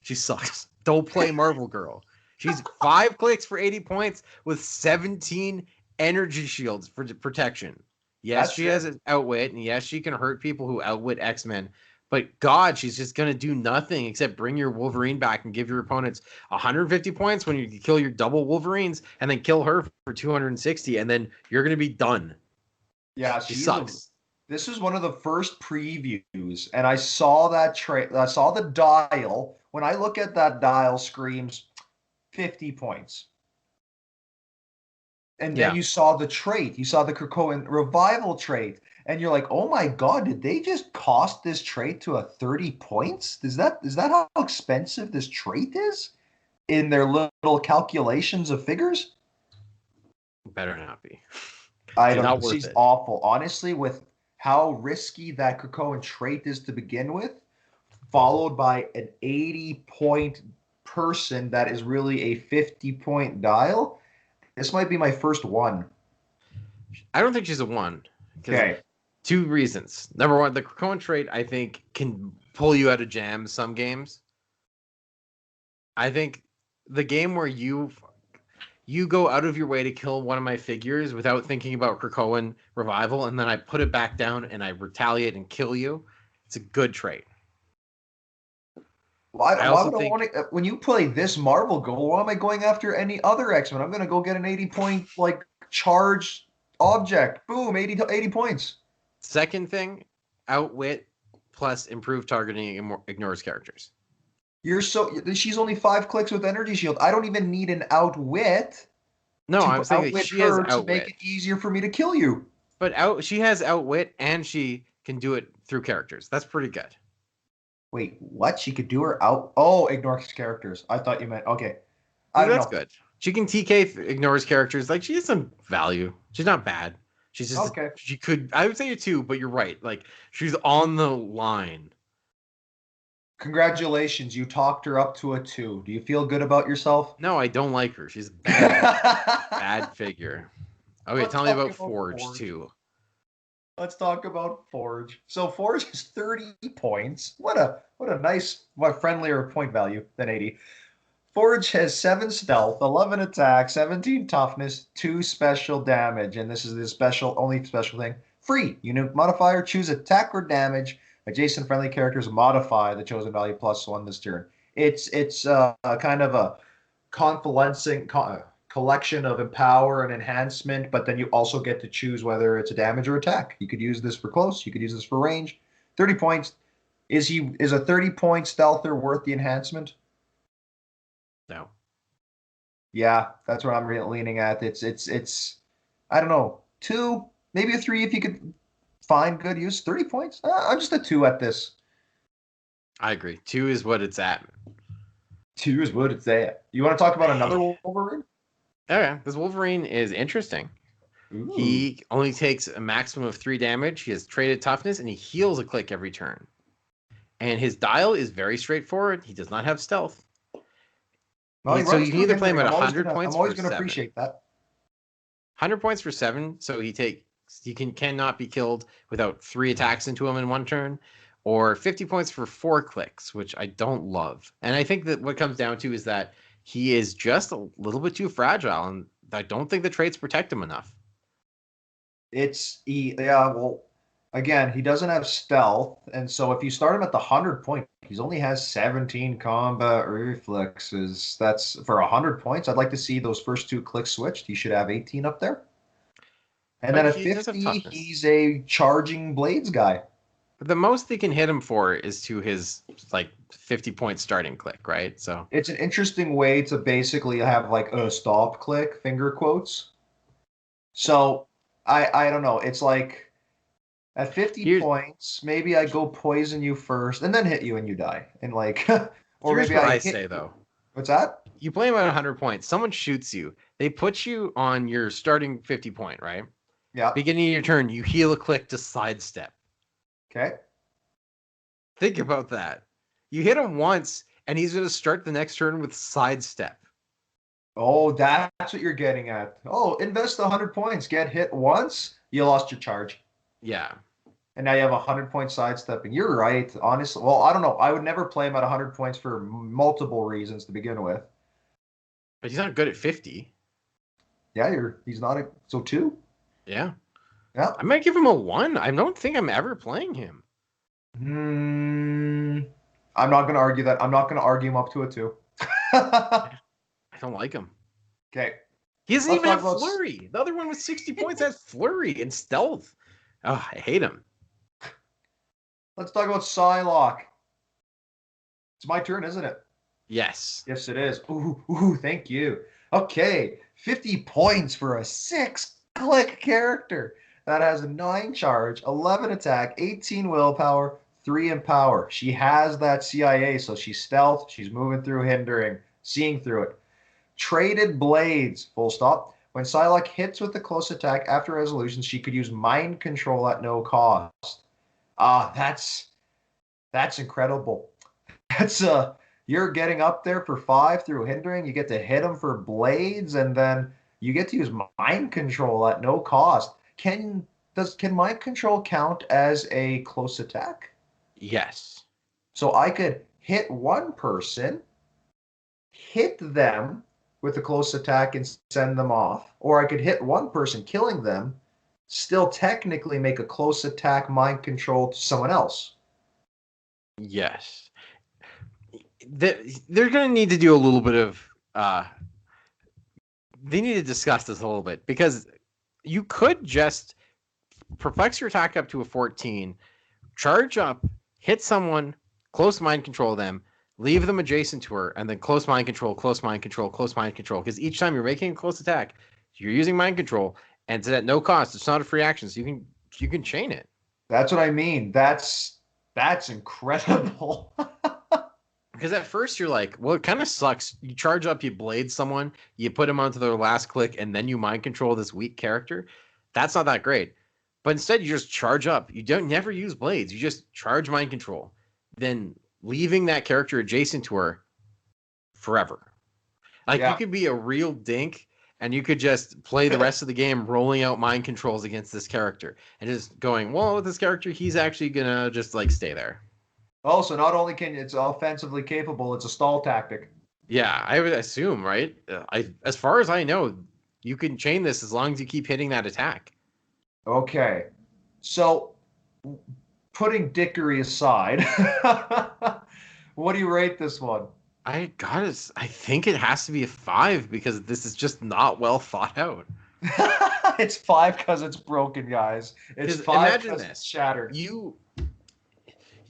She sucks. Don't play Marvel Girl. She's 5 clicks for 80 points with 17 energy shields for protection. Yes, That's she true. has an outwit, and yes, she can hurt people who outwit X-Men. But God, she's just gonna do nothing except bring your Wolverine back and give your opponents 150 points when you kill your double Wolverines, and then kill her for 260, and then you're gonna be done. Yeah, She sucks. this is one of the first previews, and I saw that trait. I saw the dial. When I look at that dial, screams 50 points. And then Yeah, you saw the trait. You saw the Krakoan revival trait, and you're like, "Oh my God, did they just cost this trait to a 30 points? Is that how expensive this trait is in their little calculations of figures?" better not be. I She's not don't. worth She's it. awful. Honestly, with how risky that Krakoan trait is to begin with, followed by an 80-point person that is really a 50-point dial, this might be my first one. I don't think she's a one because Okay. two reasons. Number one, the Krakoan trait I think can pull you out of jams some games. I think the game where you go out of your way to kill one of my figures without thinking about Krakoan revival, and then I put it back down and I retaliate and kill you. It's a good trait. I Why also would I think want to? When you play this Marvel goal, why am I going after any other X-Men? I'm going to go get an 80-point like charge object. Boom, 80 points. second thing, outwit plus improved targeting ignores characters. She's only 5 clicks with energy shield. I don't even need an outwit No, to I'm saying that outwit she has her to make outwit, it easier for me to kill you. but she has outwit and she can do it through characters. That's pretty good. Wait, what? She could do her out? Oh, ignore characters. I thought you meant okay. I don't That's know. good. She can TK ignores characters. Like she has some value. She's not bad. She's just Okay. she could. I would say a two, but you're right. Like she's on the line. Congratulations, you talked her up to a 2. Do you feel good about yourself? No, I don't like her. She's bad figure. Okay, Let's tell me talk about about Forge Forge. too. Let's talk about Forge. So Forge is 30 points. What a nice, what friendlier point value than 80. Forge has 7 stealth, 11 attack, 17 toughness, 2 special damage, and this is the only special thing. Free. Unit modifier, choose attack or damage. Adjacent friendly characters modify the chosen value +1 this turn. It's kind of a confluencing collection of empower and enhancement, but then you also get to choose whether it's a damage or attack. You could use this for close, you could use this for range. 30 points. Is a 30-point stealther worth the enhancement? No. Yeah, that's what I'm leaning at. It's I don't know, two, maybe a three if you could find good use. 30 points? I'm just a two at this. I agree. 2 is what it's at. Two is what it's at. You want to talk about another Wolverine? Okay, this Wolverine is interesting. Ooh. He only takes a maximum of 3 damage. He has traded toughness, and he heals a click every turn. And his dial is very straightforward. He does not have stealth. Well, he So runs you can through either play him hindering. at I'm always 100 gonna I'm points always for gonna 7. appreciate that. 100 points for 7, so he cannot be killed without 3 attacks into him in one turn, or 50 points for 4 clicks, which I don't love. And I think that what comes down to is that he is just a little bit too fragile, and I don't think the traits protect him enough. Yeah, well, again, he doesn't have stealth, and so if you start him at the 100 point, he only has 17 combat reflexes. That's for 100 points. I'd like to see those first two clicks switched. He should have 18 up there. And But then at he does have 50, toughness. he's a charging blades guy. The most they can hit him for is to his like 50-point starting click, right? So It's an interesting way to basically have like a stop click, finger quotes. So I don't know. It's like at 50 here's points, maybe I go poison you first and then hit you and you die. And like, or here's maybe what I I hit say you. though. What's that? You play him at 100 points. Someone shoots you. They put you on your starting 50 point, right? Yeah. Beginning of your turn, you heal a click to sidestep. Okay. Think about that. You hit him once, and he's going to start the next turn with sidestep. Oh, that's what you're getting at. Oh, invest 100 points, get hit once, you lost your charge. Yeah. And now you have a 100-point sidestepping. You're right, honestly. Well, I don't know. I would never play him at 100 points for multiple reasons to begin with. But he's not good at 50. Yeah, he's not a so two. Yeah. Yeah. I might give him a 1. I don't think I'm ever playing him. Hmm. I'm not going to argue that. I'm not going to argue him up to a two. I don't like him. Okay. He doesn't Let's even talk have about flurry. The other one with 60 points has flurry and stealth. Oh, I hate him. let's talk about Psylocke. It's my turn, isn't it? Yes. Yes, it is. Ooh, thank you. Okay, 50 points for a 6-click character that has a 9 charge, 11 attack, 18 willpower, 3 in power. She has that CIA, so she's stealth, she's moving through hindering, seeing through it. Traded blades, full stop. When Psylocke hits with a close attack after resolution, she could use mind control at no cost. That's incredible. That's you're getting up there for 5 through hindering. You get to hit them for blades, and then you get to use mind control at no cost. Can mind control count as a close attack? Yes. So I could hit one person, hit them with a close attack and send them off, or I could hit one person, killing them, still technically make a close attack mind control to someone else. Yes. They're going to need to do a little bit of. They need to discuss this a little bit because you could just perplex your attack up to a 14, charge up, hit someone, close mind control them, leave them adjacent to her, and then close mind control, close mind control, close mind control. Because each time you're making a close attack, you're using mind control, and it's at no cost. It's not a free action, so you can chain it. That's what I mean. That's incredible. Because at first you're like, well, it kind of sucks. You charge up, you blade someone, you put them onto their last click, and then you mind control this weak character. That's not that great. But instead, you just charge up. You don't never use blades. You just charge mind control, then leaving that character adjacent to her forever. Like you Yeah. could be a real dink, and you could just play the rest of the game rolling out mind controls against this character and just going, well, with this character, he's actually gonna just like stay there. Also, not only can it's offensively capable, it's a stall tactic. Yeah, I would assume, right? As far as I know, you can chain this as long as you keep hitting that attack. Okay. So, putting dickery aside, what do you rate this one? I think it has to be a 5 because this is just not well thought out. It's 5 because it's broken, guys. It's Because 5 imagine because it's this: shattered. you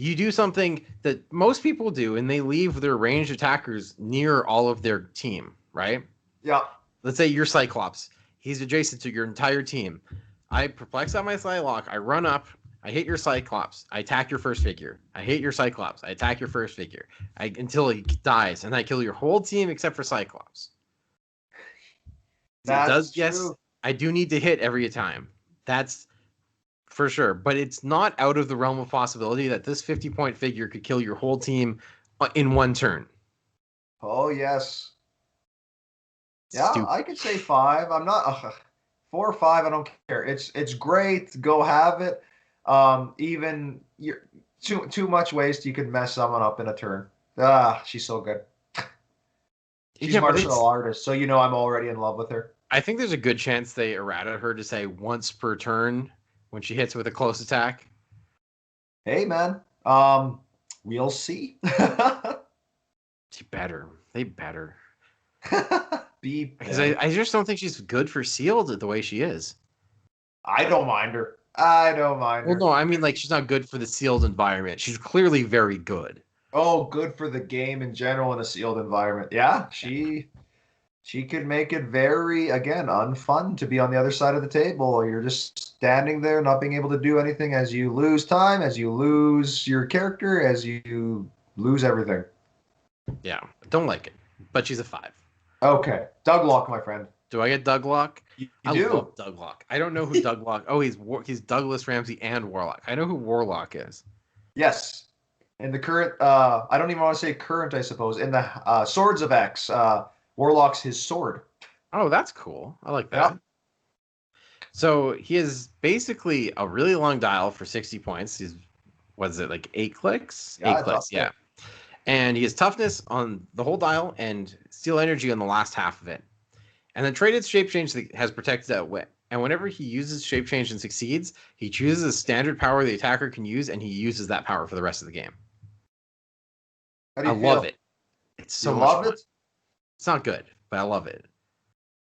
You do something that most people do, and they leave their ranged attackers near all of their team, right? Yeah. Let's say you're Cyclops. He's adjacent to your entire team. I perplex out my Psylocke. I run up. I hit your Cyclops. I attack your first figure. I hit your Cyclops. I attack your first figure. Until he dies, and I kill your whole team except for Cyclops. It That's does, yes. true. I do need to hit every time. That's for sure. But it's not out of the realm of possibility that this 50-point figure could kill your whole team in one turn. Oh yes. Yeah, Stupid. I could say 5. I'm not 4 or 5. I don't care. It's great. Go have it. Even you're too much waste. You could mess someone up in a turn. She's so good. She's Yeah, but martial artist, so I'm already in love with her. I think there's a good chance they errata her to say once per turn when she hits with a close attack. Hey man, we'll see. They better. Be Because better. I just don't think she's good for sealed the way she is. I don't mind her. I don't mind Well, her. no, I mean like she's not good for the sealed environment. She's clearly very good. Oh, good for the game in general in a sealed environment. Yeah, she could make it very, again, unfun to be on the other side of the table. You're just standing there, not being able to do anything as you lose time, as you lose your character, as you lose everything. Yeah, don't like it. But she's a 5. Okay, Doug Locke, my friend. Do I get Douglock? You I do. love Douglock. I don't know who Douglock. Oh, he's Douglas Ramsey and Warlock. I know who Warlock is. Yes. In the current, I don't even want to say current, I suppose. In the Swords of X, Warlock's his sword. Oh, that's cool. I like Yeah. that. So he is basically a really long dial for 60 points. He's, what is it, like 8 clicks? Yeah, 8 it's up clicks, there. yeah. And he has toughness on the whole dial and steel energy on the last half of it. And the traded shape change has protected that wit. And whenever he uses shape change and succeeds, he chooses a standard power the attacker can use, and he uses that power for the rest of the game. How do I you love feel? it. It's so You much love fun. it? It's not good, but I love it.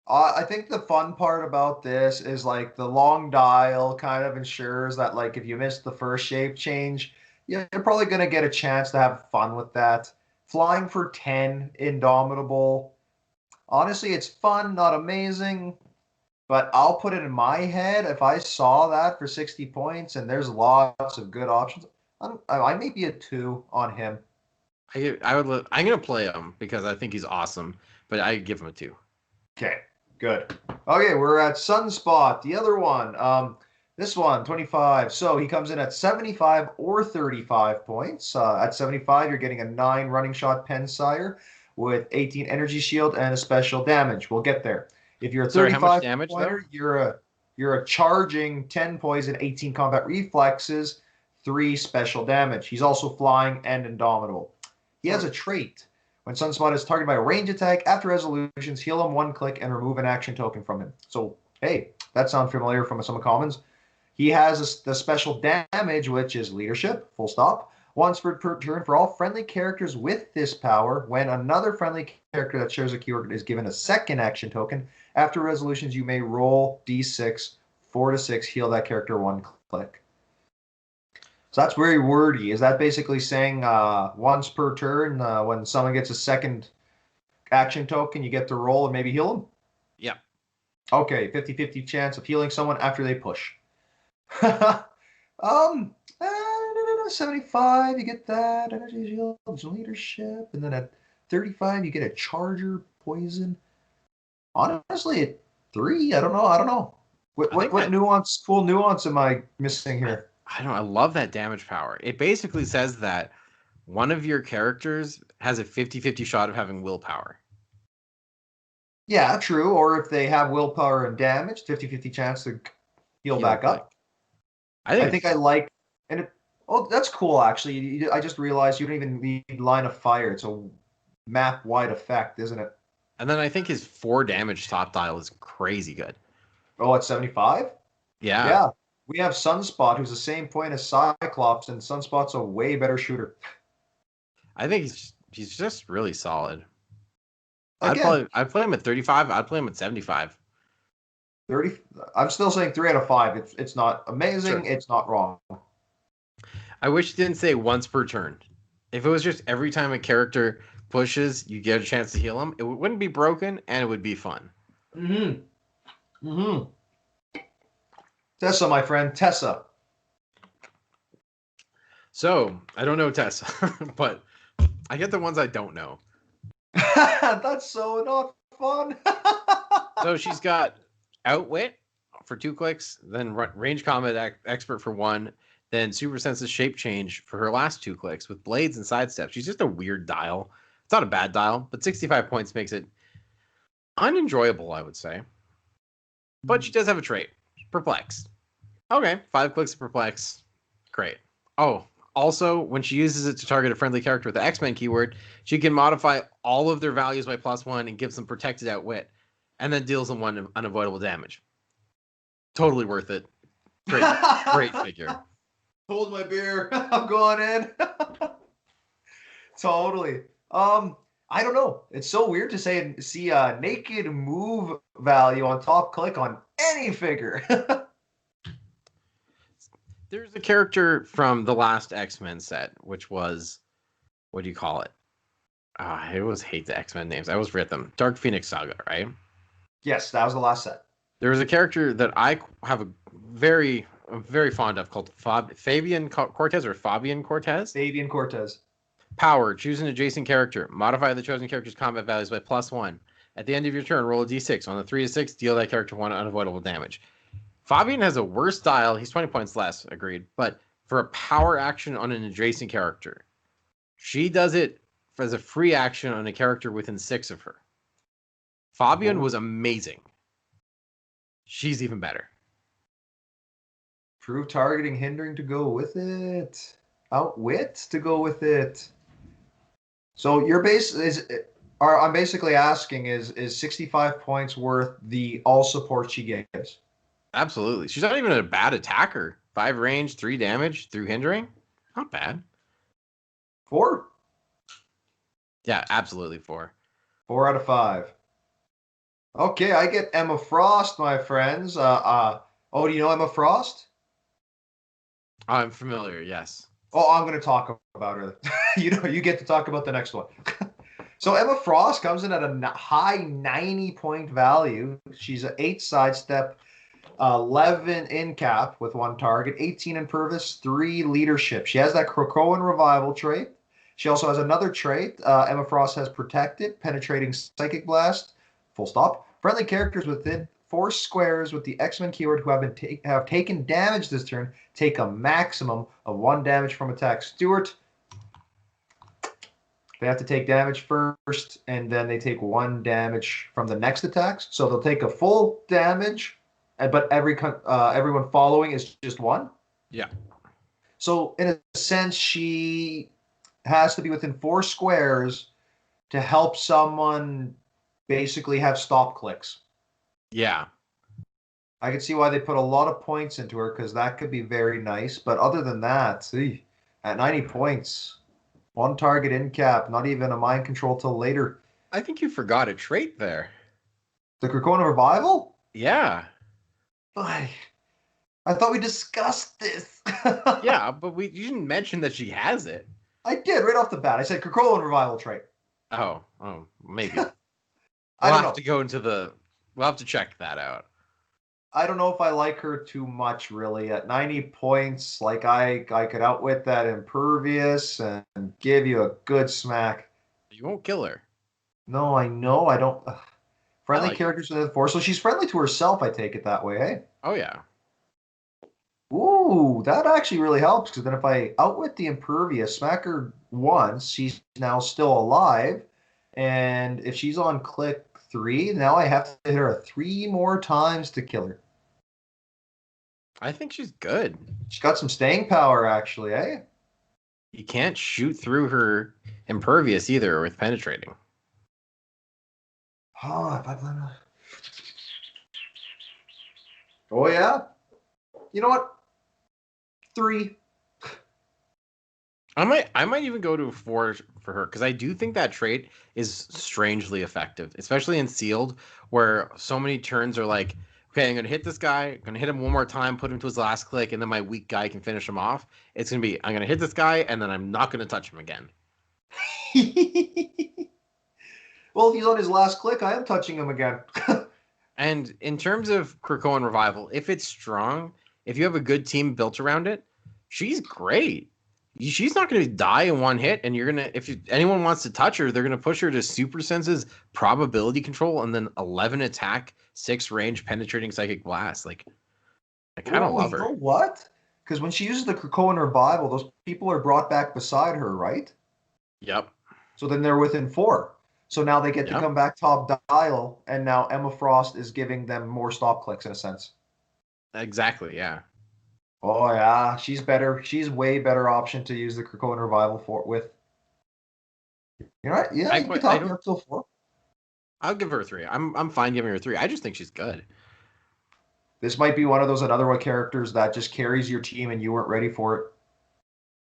I think the fun part about this is like the long dial kind of ensures that like if you miss the first shape change, you're probably going to get a chance to have fun with that. Flying for 10, Indomitable. Honestly, it's fun, not amazing, but I'll put it in my head if I saw that for 60 points and there's lots of good options. I may be a 2 on him. I'm gonna play him because I think he's awesome, but I give him a 2. Okay, good. Okay, we're at Sunspot, the other one. This one, 25. So he comes in at 75 or 35 points. At 75, you're getting a 9 running shot Pensire with 18 energy shield and a special damage. We'll get there. If you're a Sorry, how much 35 damage though? pointer, you're a charging 10 poison, 18 combat reflexes, 3 special damage. He's also flying and indomitable. He has a trait. When Sunspot is targeted by a range attack, after resolutions, heal him 1 click and remove an action token from him. So, hey, that sounds familiar from some commons. He has the special damage, which is leadership, full stop. Once per turn for all friendly characters with this power. When another friendly character that shares a keyword is given a second action token, after resolutions, you may roll d6, 4 to 6, heal that character 1 click. So that's very wordy. Is that basically saying once per turn, when someone gets a second action token, you get to roll and maybe heal them? Yeah. Okay, 50-50 chance of healing someone after they push. 75, you get that. Energy shield, leadership. And then at 35, you get a charger, poison. Honestly, at 3, I don't know. What nuance, cool nuance am I missing here? I love that damage power. It basically says that one of your characters has a 50-50 shot of having willpower. Yeah, true. Or if they have willpower and damage, 50-50 chance to heal back up. I think I like, and that's cool actually. I just realized you don't even need line of fire. It's a map wide effect, isn't it? And then I think his 4 damage top dial is crazy good. Oh, at 75? Yeah. Yeah. We have Sunspot, who's the same point as Cyclops, and Sunspot's a way better shooter. I think he's just really solid. Again, I'd play him at 35. I'd play him at 75. 30. I'm still saying 3 out of 5. It's not amazing. Sure. It's not wrong. I wish it didn't say once per turn. If it was just every time a character pushes, you get a chance to heal them, it wouldn't be broken and it would be fun. Mm-hmm. Mm-hmm. Tessa, my friend, Tessa. So, I don't know Tessa, but I get the ones I don't know. That's so not fun. So she's got Outwit for 2 clicks, then Range Combat Expert for 1, then Super Senses Shape Change for her last 2 clicks with Blades and Sidestep. She's just a weird dial. It's not a bad dial, but 65 points makes it unenjoyable, I would say. But she does have a trait, Perplex. Okay, 5 clicks of Perplex. Great. Oh, also, when she uses it to target a friendly character with the X-Men keyword, she can modify all of their values by +1 and gives them protected Outwit, and then deals them 1 unavoidable damage. Totally worth it. Great figure. Hold my beer. I'm going in. Totally. I don't know. It's so weird to see a naked move value on top click on any figure. There's a character from the last X-Men set, which was, what do you call it? I always hate the X-Men names. I always forget them. Dark Phoenix Saga, right? Yes, that was the last set. There was a character that I have a very fond of called Fabian Cortez or Fabian Cortez. Fabian Cortez. Power: choose an adjacent character. Modify the chosen character's combat values by +1. At the end of your turn, roll a d6. On the 3 to 6, deal that character 1 unavoidable damage. Fabian has a worse style. He's 20 points less, agreed. But for a power action on an adjacent character, she does it as a free action on a character within 6 of her. Fabian was amazing. She's even better. Prove targeting hindering to go with it. Outwit to go with it. So your base I'm basically asking is 65 points worth the all support she gives? Absolutely. She's not even a bad attacker. 5 range, 3 damage through hindering. Not bad. 4? Yeah, absolutely 4. 4 out of 5. Okay, I get Emma Frost, my friends. Oh, do you know Emma Frost? I'm familiar, yes. Oh, I'm going to talk about her. You get to talk about the next one. So Emma Frost comes in at a high 90-point value. She's an 8 sidestep, 11 in cap with 1 target, 18 impervious, 3 leadership. She has that Krakoan revival trait. She also has another trait. Emma Frost has protected, penetrating psychic blast. Full stop. Friendly characters within 4 squares with the X-Men keyword who have taken damage this turn take a maximum of 1 damage from attack. Stuart, they have to take damage first, and then they take 1 damage from the next attacks. So they'll take a full damage, but everyone following is just 1. Yeah. So in a sense, she has to be within 4 squares to help someone basically have stop clicks. Yeah. I can see why they put a lot of points into her because that could be very nice. But other than that, at 90 points, 1 target in cap, not even a mind control till later. I think you forgot a trait there. The Krakoan Revival? Yeah. I thought we discussed this. Yeah, but you didn't mention that she has it. I did right off the bat. I said Krakoan Revival trait. Oh, maybe. I don't know. We'll have to check that out. I don't know if I like her too much, really. At 90 points, like I could outwit that impervious and give you a good smack. You won't kill her. No, I know. I don't. Friendly like characters within 4. So she's friendly to herself, I take it that way, eh? Oh, yeah. Ooh, that actually really helps because then if I outwit the impervious, smack her once, she's now still alive. And if she's on click 3, now I have to hit her 3 more times to kill her. I think she's good. She's got some staying power, actually, eh? You can't shoot through her impervious either with penetrating. Oh, if I blame her. Oh, yeah? You know what? 3. I might even go to a 4 for her because I do think that trait is strangely effective, especially in sealed, where so many turns are like, okay, I'm gonna hit this guy, I'm gonna hit him one more time, put him to his last click, and then my weak guy can finish him off. It's gonna be I'm gonna hit this guy, and then I'm not gonna touch him again. Well, if he's on his last click, I am touching him again. And in terms of Krakoan Revival, if it's strong, if you have a good team built around it, she's great. She's not going to die in one hit, and you're gonna if anyone wants to touch her, they're going to push her to Super Senses, probability control, and then 11 attack, 6 range, penetrating psychic blast. Like, I kind of Oh, love you her. know what? Because when she uses the Krakoan Revival, those people are brought back beside her, right? Yep, So then they're within 4. So now they get to yep, come back top dial, and now Emma Frost is giving them more stop clicks in a sense. exactly, yeah. Oh yeah, she's better. She's way better option to use the Krakoan Revival for with. You're right. Yeah, you can I talk me don't. up till 4. I'll give her a 3. I'm fine giving her a 3. I just think she's good. This might be one of those another one characters that just carries your team and you weren't ready for it.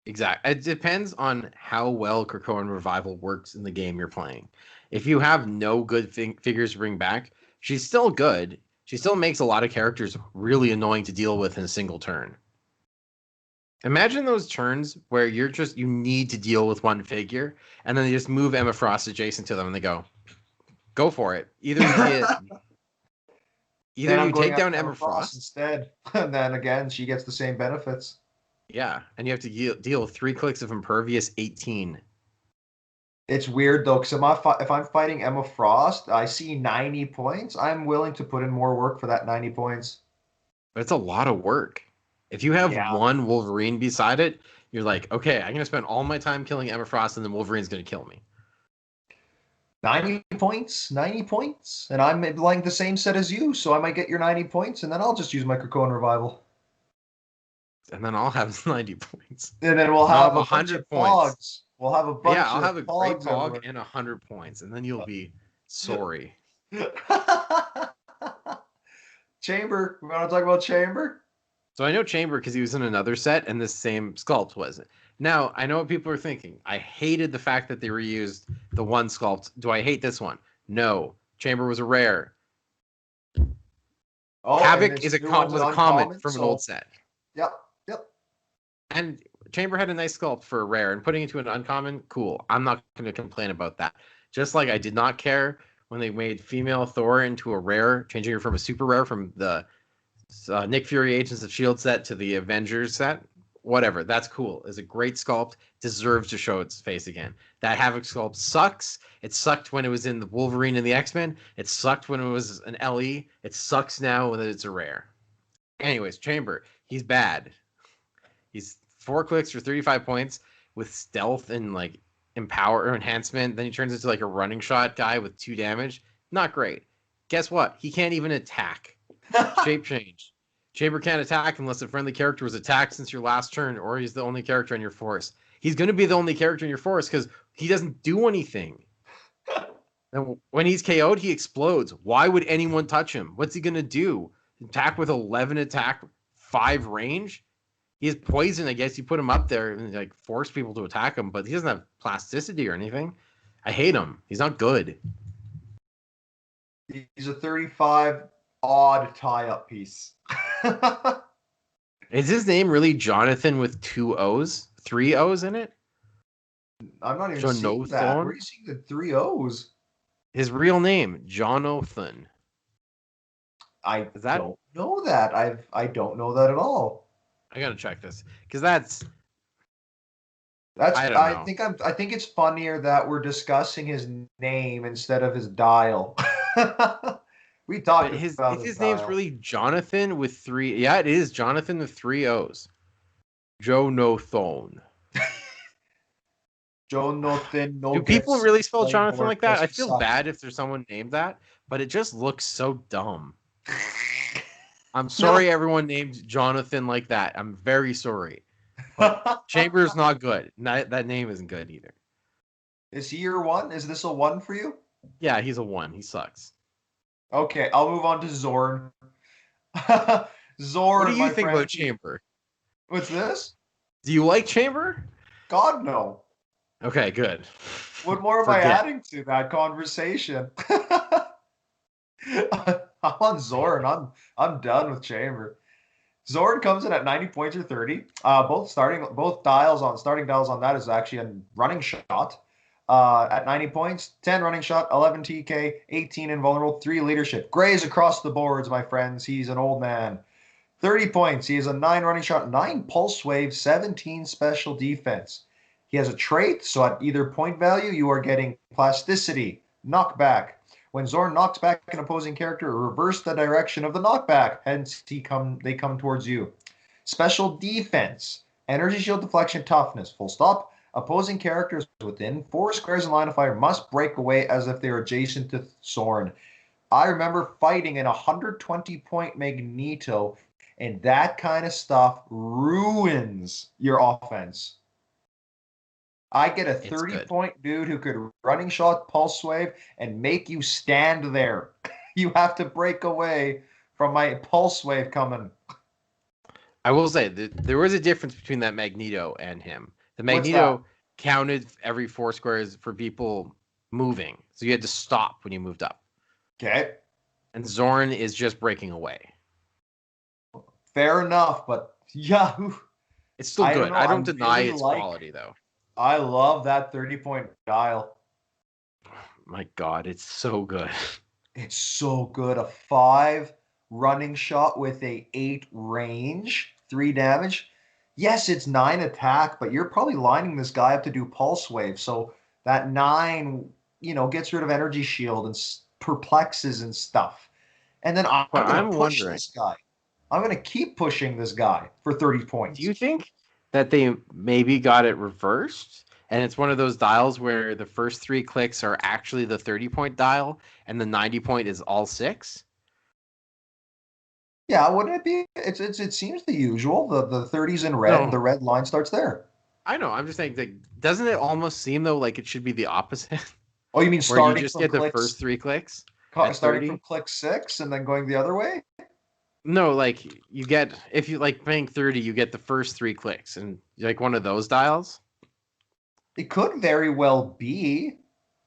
Exactly. It depends on how well Krakoan Revival works in the game you're playing. If you have no good figures to bring back, she's still good. She still makes a lot of characters really annoying to deal with in a single turn. Imagine those turns where you need to deal with one figure, and then they just move Emma Frost adjacent to them, and they go for it. Either Then I'm you going take after down Emma Emma Frost Frost, instead, and then again she gets the same benefits. yeah, and you have to deal with 3 clicks of Impervious 18. It's weird though, because if I'm fighting Emma Frost, I see 90 points. I'm willing to put in more work for that 90 points. But it's a lot of work. If you have Yeah, one Wolverine beside it, you're like, okay, I'm gonna spend all my time killing Emma Frost, and then Wolverine's gonna kill me. 90 points, 90 points, and I'm like the same set as you, so I might get your 90 points, and then I'll just use my Krakoan Revival, And then I'll have 90 points. and then we'll And I'll have have a bunch of 100 points. pogs. We'll have a Yeah, bunch I'll of have a great pogs pog everywhere. and 100 points, and then you'll be sorry. Chamber. We want to talk about Chamber? So I know Chamber because he was in another set, and this same sculpt was it. Now I know what people are thinking. I hated the fact that they reused the one sculpt. Do I hate this one? No. Chamber was a rare. Oh, and Havoc this new one's was an a common uncommon. from an old So, set. yep, yep. And Chamber had a nice sculpt for a rare, and putting it to an uncommon, cool. I'm not going to complain about that. Just like I did not care when they made female Thor into a rare, changing her from a super rare from the Nick Fury Agents of S.H.I.E.L.D. set to the Avengers set. Whatever, that's cool. It's a great sculpt, deserves to show its face again. That Havoc sculpt sucks. It sucked when it was in the Wolverine and the X-Men. It sucked when it was an LE. It sucks now when it's a rare. Anyways, Chamber, he's bad. He's 4 clicks for 35 points with stealth and like empower or enhancement. Then he turns into like a running shot guy with 2 damage. Not great. Guess what? He can't even attack. Shape change. Chamber can't attack unless a friendly character was attacked since your last turn, or he's the only character on your force. He's going to be the only character in your force because he doesn't do anything. And when he's KO'd, he explodes. Why would anyone touch him? What's he going to do? Attack with 11 attack, 5 range? He has poison. I guess you put him up there and like force people to attack him, but he doesn't have plasticity or anything. I hate him. He's not good. He's a 35 odd tie-up piece. Is his name really Jonathan with 2 O's? 3 O's in it? I'm not even seeing that. Jonathan? Where are you seeing the 3 O's? His real name, Jonathan. I Is that? don't know that. I don't know that at all. I gotta check this because that's. That's I don't know. I think it's funnier that we're discussing his name instead of his dial. We talked But about if his his name's dial. really Jonathan with 3, yeah, it is Jonathan with 3 O's. Jonathan. Jonathan Do people Nuggets really spell Jonathan playboard like that? just I feel sucks. bad if there's someone named that, but it just looks so dumb. I'm No. sorry everyone named Jonathan like that. I'm very sorry. But Chamber's not good. That name isn't good either. Is he your one? Is this a one for you? Yeah, he's a 1. He sucks. Okay, I'll move on to Zorn. What do Zorn, you my think about friend. Chamber? What's this? Do you like Chamber? God, no. Okay, good. What more am I Forget. adding to that conversation? I'm on Zorn. I'm done with Chamber. Zorn comes in at 90 points or 30. Both dials on starting dials on that is actually a running shot. At 90 points, 10 running shot, 11 TK, 18 invulnerable, 3 leadership. Gray's across the boards, my friends. He's an old man. 30 points. He has a 9 running shot, 9 pulse wave, 17 special defense. He has a trait, so at either point value, you are getting plasticity, knockback. When Zorn knocks back an opposing character, reverse the direction of the knockback. Hence, they come towards you. Special defense, energy shield deflection, toughness. Full stop. Opposing characters within 4 squares in line of fire must break away as if they are adjacent to Zorn. I remember fighting in a 120 point Magneto, and that kind of stuff ruins your offense. I get a 30 point dude who could running shot, pulse wave, and make you stand there. You have to break away from my pulse wave coming. I will say that there was a difference between that Magneto and him. The Magneto counted every 4 squares for people moving, so you had to stop when you moved up. Okay. And Zorn is just breaking away. Fair enough, but yeah, it's still good. I don't deny its quality, though. I love that 30 point dial. My God, it's so good. It's so good. A 5 running shot with a 8 range, 3 damage. Yes, it's 9 attack, but you're probably lining this guy up to do pulse wave. So that 9, gets rid of energy shield and perplexes and stuff. And then I'm going to push this guy. I'm going to keep pushing this guy for 30 points. Do you think that they maybe got it reversed? And it's one of those dials where the first 3 clicks are actually the 30-point dial and the 90 point is all 6? Yeah, wouldn't it be? It seems the usual. The 30's in red, the red line starts there. I know. I'm just saying, doesn't it almost seem though like it should be the opposite? Oh, you mean starting where you just get Clix, the first 3 clicks? Starting from click 6 and then going the other way? No, like you get, if you like paying 30, you get the first 3 clicks, and like one of those dials. It could very well be.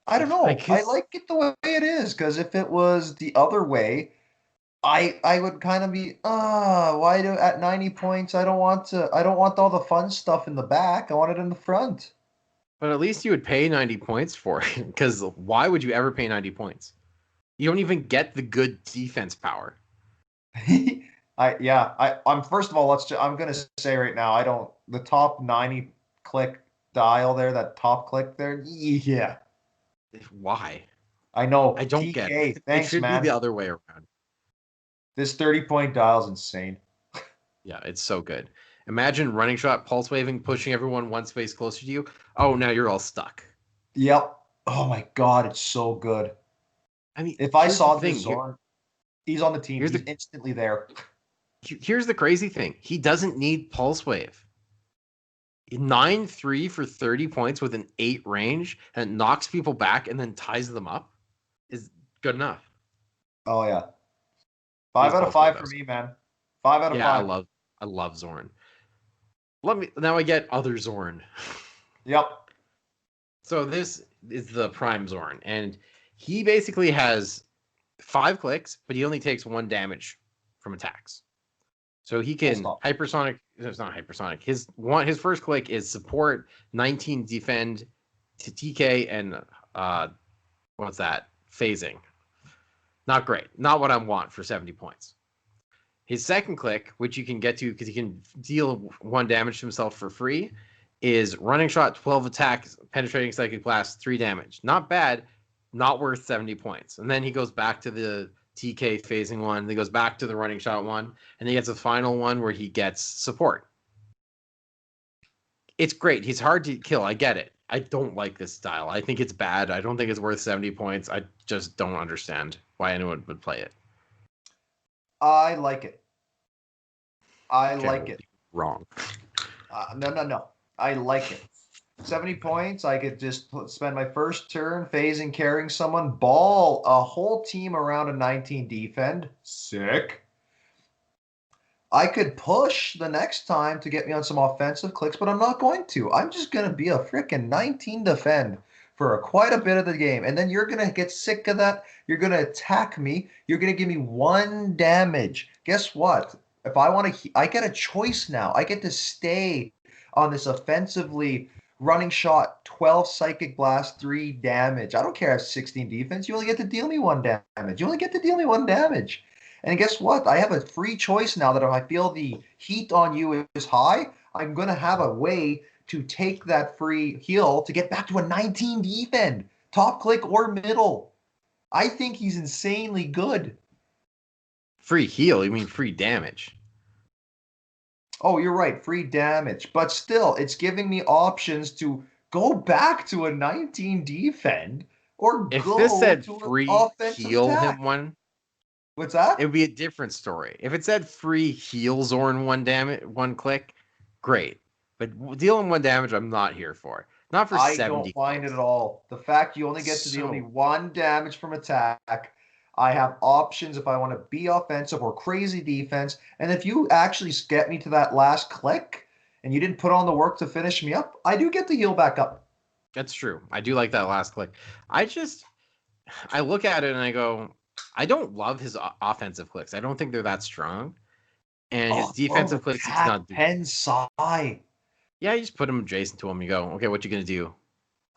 I don't know. I like it the way it is, because if it was the other way, I would kind of be, why do at 90 points I don't want all the fun stuff in the back. I want it in the front. But at least you would pay 90 points for it, because why would you ever pay 90 points? You don't even get the good defense power. I'm first of all, I'm gonna say right now, the top 90 click dial there, that top click there, yeah. Why? I know. I don't get it. Thanks, it should man. be the other way around. This 30 point dial is insane. Yeah, it's so good. Imagine running shot, pulse waving, pushing everyone one space closer to you. Oh, now you're all stuck. Yep. Oh my God, it's so good. I mean, if I saw this Zorn, he's on the team. He's instantly there. Here's the crazy thing. He doesn't need pulse wave. 9-3 for 30 points with an 8 range and it knocks people back and then ties them up is good enough. Oh yeah. 5 out of 5 for me, man. 5 out of 5. I love Zorn. Now I get other Zorn. Yep. So this is the Prime Zorn, and he basically has 5 clicks, but he only takes 1 damage from attacks. So he can hypersonic. It's not hypersonic. His first click is support, 19 defend to TK, and what's that? Phasing. Not great. Not what I want for 70 points. His second click, which you can get to because he can deal 1 damage to himself for free, is running shot, 12 attack, penetrating psychic blast, 3 damage. Not bad. Not worth 70 points. And then he goes back to the TK phasing one. Then he goes back to the running shot one. And he gets a final one where he gets support. It's great. He's hard to kill. I get it. I don't like this style. I think it's bad. I don't think it's worth 70 points. I just don't understand why anyone would play it. I like it. I like it. Wrong. No. I like it. 70 points, I could just spend my first turn phasing, carrying someone, ball a whole team around a 19 defend. Sick. I could push the next time to get me on some offensive clicks, but I'm not going to. I'm just going to be a freaking 19 defend for quite a bit of the game. And then you're going to get sick of that. You're going to attack me. You're going to give me 1 damage. Guess what? If I want to, I get a choice now. I get to stay on this offensively running shot, 12 psychic blast, 3 damage. I don't care if 16 defense. You only get to deal me 1 damage. You only get to deal me 1 damage. And guess what? I have a free choice now that if I feel the heat on you is high, I'm going to have a way to take that free heal to get back to a 19 defend, top click or middle. I think he's insanely good. Free heal? You mean free damage? Oh, you're right, free damage. But still, it's giving me options to go back to a 19 defend or If this go said to an free offensive heal attack. him one, What's it that? would be a different story. If it said free heal Zorn 1 damage, 1 click, great. But dealing 1 damage, I'm not here for. Not for I don't 70 mind it at points. all. The fact you only get to deal me So 1 damage from attack. I have options if I want to be offensive or crazy defense. And if you actually get me to that last click and you didn't put on the work to finish me up, I do get to heal back up. that's true. I do like that last click. I look at it and I go, I don't love his offensive clicks. I don't think they're that strong. And his Oh, love defensive clicks, he's attack not doing. pen sai. Yeah, you just put him adjacent to him. You go, okay, what you gonna do?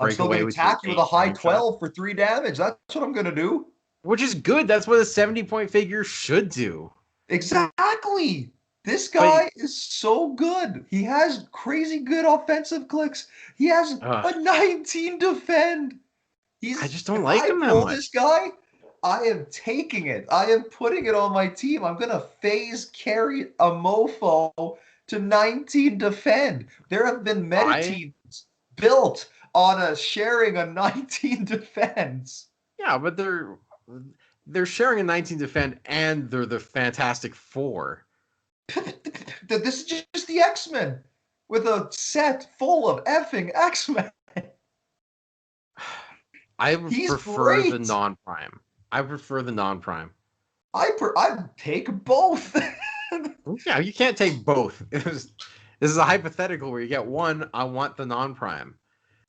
I'm Break still away going to with your attack you with a 8 high frame shot? 12 for 3 damage. That's what I'm going to do. Which is good. That's what a 70-point figure should do. Exactly. This But guy is so good. He has crazy good offensive clicks. He has uh, a 19 defend. I He's just don't if like I him that pull much. this guy, I am taking it. I am putting it on my team. I'm gonna phase carry a mofo to 19 defend. There have been meta I teams built on a sharing a 19 defense. Yeah, but they're sharing a 19 defend and they're the Fantastic Four. This is just the X-Men with a set full of effing X-Men. I He's prefer the great. non-prime. I prefer the non-prime. I take both. Yeah, you can't take both. This is a hypothetical where you get one. I want the non-prime.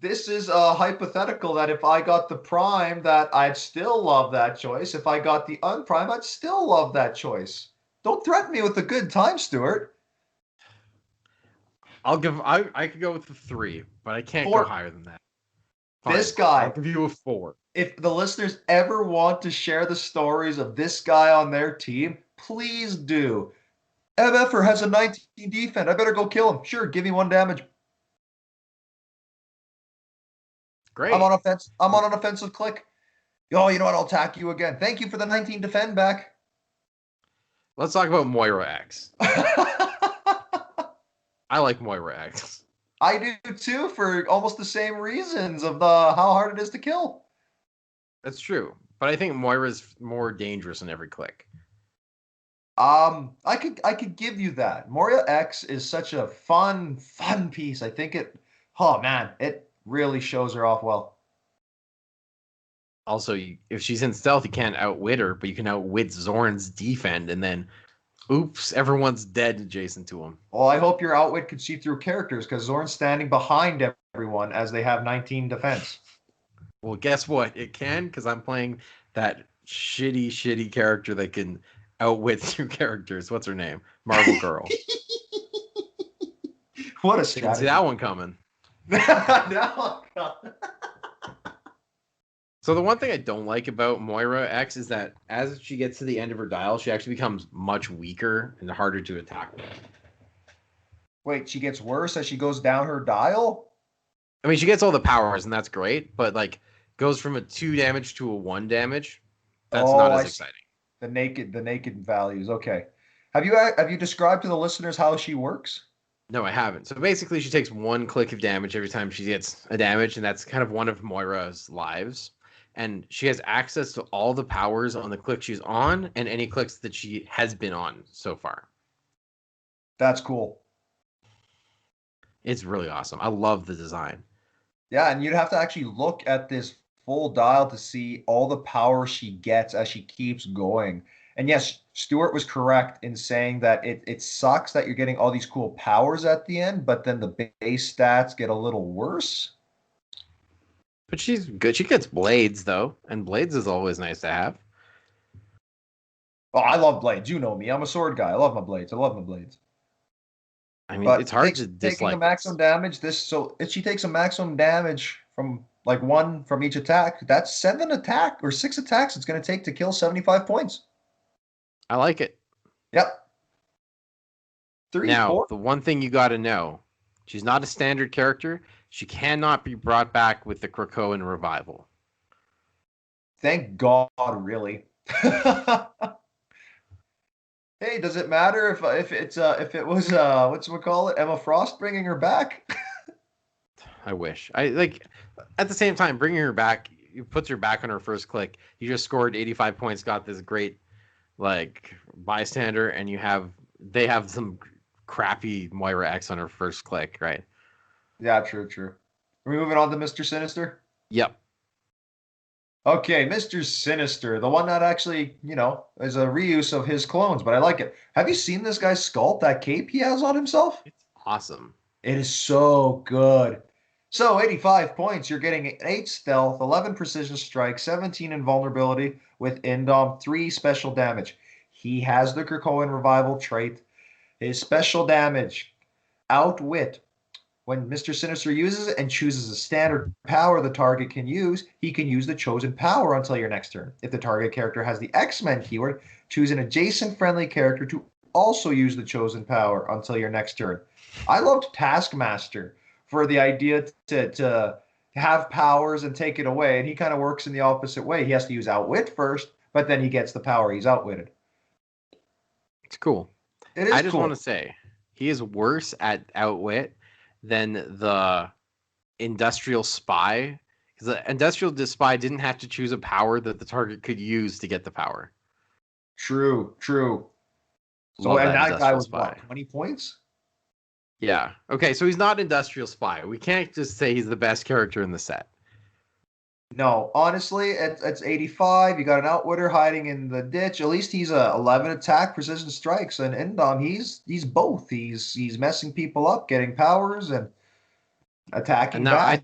This is a hypothetical that if I got the prime, that I'd still love that choice. If I got the unprime, I'd still love that choice. Don't threaten me with a good time, Stuart. I could go with the 3, but I can't go For higher than that. this Fine, I'll guy, give you a 4. if the listeners ever want to share the stories of this guy on their team, please do. MFer has a 19 defense. I better go kill him. Sure, give me 1 damage. I'm on Great. offense. I'm on an offensive click. Oh, you know what? I'll attack you again. Thank you for the 19 defend back. Let's talk about Moira X. I like Moira X. I do too, for almost the same reasons of the how hard it is to kill. That's true, but I think Moira's more dangerous in every click. I could give you that. Moria X is such a fun piece. I think it. Oh man, it really shows her off well. Also, if she's in stealth, you can't outwit her, but you can outwit Zorn's defend, and then, oops, everyone's dead adjacent to him. Well, I hope your outwit could see through characters because Zorn's standing behind everyone as they have 19 defense. Well, guess what? It can, because I'm playing that shitty character that can outwit through characters. What's her name? Marvel Girl. What a Didn't see strategy! that one coming. Now So the one thing I don't like about Moira X is that as she gets to the end of her dial, she actually becomes much weaker and harder to attack with. wait, she gets worse as she goes down her dial. I mean, she gets all the powers, and that's great, but like goes from a 2 damage to a 1 damage. That's Oh, not I as see. exciting. The naked values. Okay. Have you described to the listeners how she works? No, I haven't. So basically, she takes 1 click of damage every time she gets a damage, and that's kind of one of Moira's lives. And she has access to all the powers on the click she's on, and any clicks that she has been on so far. That's cool. It's really awesome. I love the design. Yeah, and you'd have to actually look at this full dial to see all the power she gets as she keeps going. And yes, Stuart was correct in saying that it sucks that you're getting all these cool powers at the end, but then the base stats get a little worse. But she's good. She gets blades though, and blades is always nice to have. Oh, I love blades. You know me. I'm a sword guy. I love my blades. I love my blades. I mean, it's But hard to taking a dislike maximum this. damage. If she takes a maximum damage from like one from each attack, that's 6 attacks it's going to take to kill 75 points. I like it. Yep. Three, Now, four. the one thing you got to know, she's not a standard character. She cannot be brought back with the Krakoan revival. Thank God, really. Hey, does it matter if it was what's we call it, Emma Frost bringing her back? I wish. I like at the same time bringing her back. You puts her back on her first click. You just scored 85 points. Got this great like bystander, and they have some crappy Moira X on her first click, right? Yeah, true, true. Are we moving on to Mr. Sinister? Yep. Okay, Mr. Sinister, the one that actually, is a reuse of his clones, but I like it. Have you seen this guy's sculpt, that cape he has on himself? It's awesome. It is so good. So 85 points, you're getting 8 stealth, 11 precision strike, 17 invulnerability with Indom, 3 special damage. He has the Krakoan Revival trait. His special damage, Outwit. When Mr. Sinister uses it and chooses a standard power the target can use, he can use the chosen power until your next turn. If the target character has the X-Men keyword, choose an adjacent friendly character to also use the chosen power until your next turn. I loved Taskmaster for the idea to have powers and take it away, and he kind of works in the opposite way. He has to use Outwit first, but then he gets the power he's outwitted. It's cool. It is I just want cool. to say he is worse at outwit than the industrial spy because the industrial spy didn't have to choose a power that the target could use to get the power. True, true. So, Love and that that guy industrial was spy. what, 20 points? Yeah. Okay, so he's not industrial spy. We can't just say he's the best character in the set. No, honestly, it's 85. You got an outwitter hiding in the ditch. At least he's a 11 attack, precision strikes, and Indom, he's both. He's messing people up, getting powers and And attacking now back.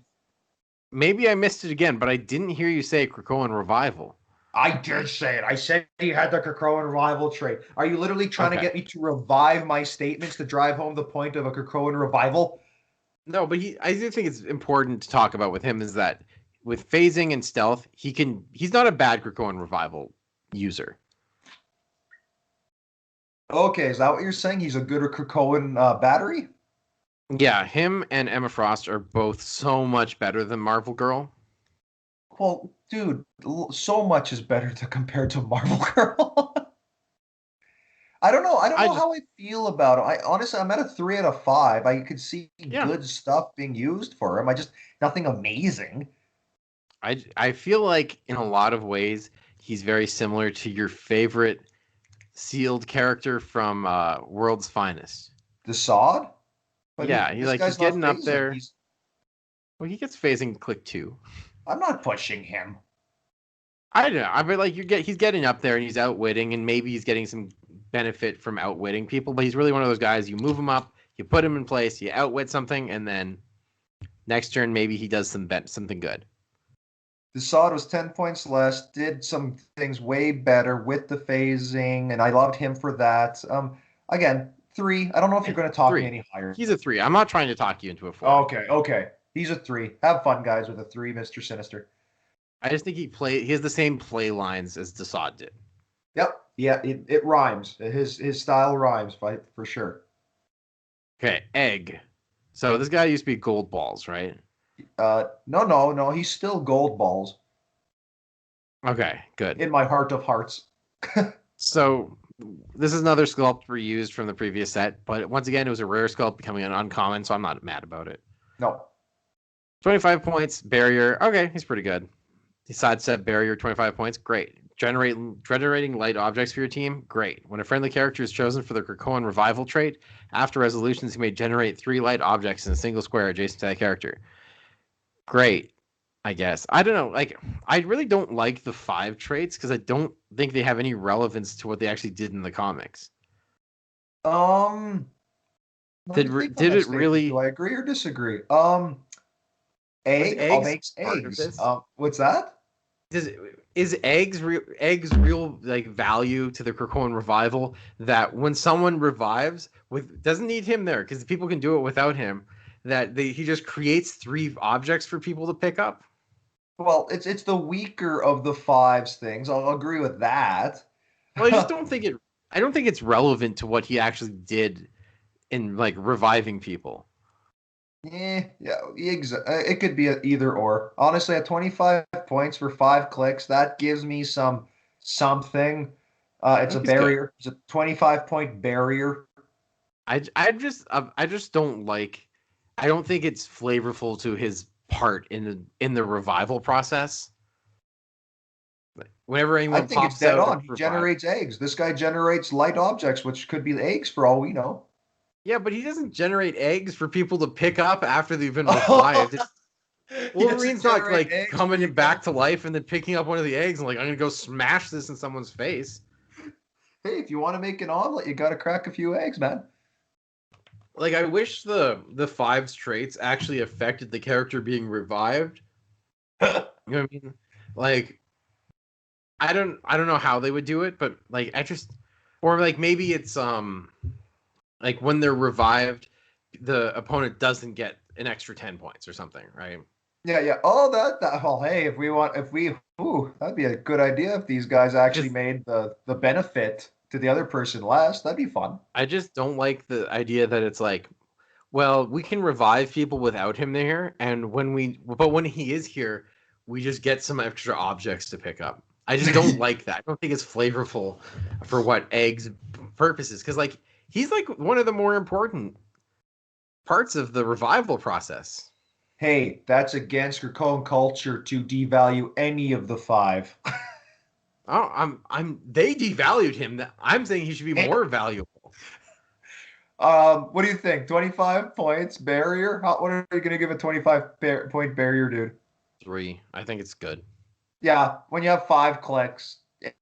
maybe I missed it again, but I didn't hear you say Krakoan revival. I did say it. I said he had the Krakoan revival trait. Are you literally trying to Okay. get me to revive my statements to drive home the point of a Krakoan revival? No, but I do think it's important to talk about with him is that with phasing and stealth, he's not a bad Krakoan revival user. Okay, is that what you're saying? He's a good Krakoan battery? Yeah, him and Emma Frost are both so much better than Marvel Girl. Well, dude, so much is better to compare to Marvel Girl. I don't know. I don't I know just how I feel about him. I honestly, I'm at a 3 out of 5. I could see yeah, good stuff being used for him. I just nothing amazing. I feel like in a lot of ways he's very similar to your favorite sealed character from World's Finest. The Sod, but Yeah, this he's guy's not getting up phasing. there. He's. Well, he gets phasing click 2. I'm not pushing him. I don't know. I feel like he's getting up there and he's outwitting, and maybe he's getting some benefit from outwitting people. But he's really one of those guys. You move him up, you put him in place, you outwit something, and then next turn maybe he does something good. The Sod was 10 points less. Did some things way better with the phasing, and I loved him for that. Again, 3. I don't know if Yeah, you're going to talk me 3. any higher. He's a 3. I'm not trying to talk you into a 4. Okay, okay. He's a 3. Have fun, guys, with a 3, Mr. Sinister. I just think he has the same play lines as Desaad did. Yep. Yeah, it rhymes. His style rhymes, for sure. Okay, Egg. So this guy used to be Gold Balls, right? No. He's still gold balls Okay, good. in my heart of hearts. So this is another sculpt reused from the previous set, but once again, it was a rare sculpt becoming an uncommon, so I'm not mad about it. No. 25 points, barrier. Okay, he's pretty good. The sidestep barrier, 25 points. Great. Generating light objects for your team. Great. When a friendly character is chosen for the Krakoan revival trait, after resolutions, he may generate 3 light objects in a single square adjacent to that character. Great. I guess. I don't know. Like, I really don't like the 5 traits because I don't think they have any relevance to what they actually did in the comics. Let me think on Did that it statement. Do really? I agree or disagree? Was Egg eggs makes part of eggs. this? What's that? Does is eggs real like value to the Krakoan revival that when someone revives with doesn't need him there because people can do it without him that he just creates three objects for people to pick up? Well, it's the weaker of the fives things. I'll agree with that. Well, I just don't think it. I don't think it's relevant to what he actually did in like reviving people. Yeah, it could be a either or. Honestly, at 25 points for 5 clicks, that gives me something. I It's a think he's good. barrier. It's a 25-point barrier. I just don't like. I don't think it's flavorful to his part in the revival process. Whenever I anyone think it's pops dead out of on. He revive, generates eggs. This guy generates light objects, which could be eggs for all we know. yeah, but he doesn't generate eggs for people to pick up after they've been Oh, revived. he doesn't Wolverine's not generate like eggs where coming you back go. to life and then picking up one of the eggs and like I'm gonna go smash this in someone's face. Hey, if you want to make an omelet, you got to crack a few eggs, man. Like I wish the fives traits actually affected the character being revived. You know what I mean? Like I don't know how they would do it, but like I just or like maybe it's like when they're revived, the opponent doesn't get an extra 10 points or something, right? Yeah, yeah. Oh, that. Well, hey, if we, ooh, that'd be a good idea if these guys actually Just made the benefit to the other person less. That'd be fun. I just don't like the idea that it's like, well, we can revive people without him there, and when he is here, we just get some extra objects to pick up. I just don't like that. I don't think it's flavorful for what eggs purposes because like he's like one of the more important parts of the revival process. Hey, that's against Krakoan culture to devalue any of the five. Oh, they devalued him. I'm saying he should be more valuable. What do you think? 25 points barrier? What are you gonna give a 25-point barrier, dude? 3. I think it's good. Yeah, when you have 5 clicks,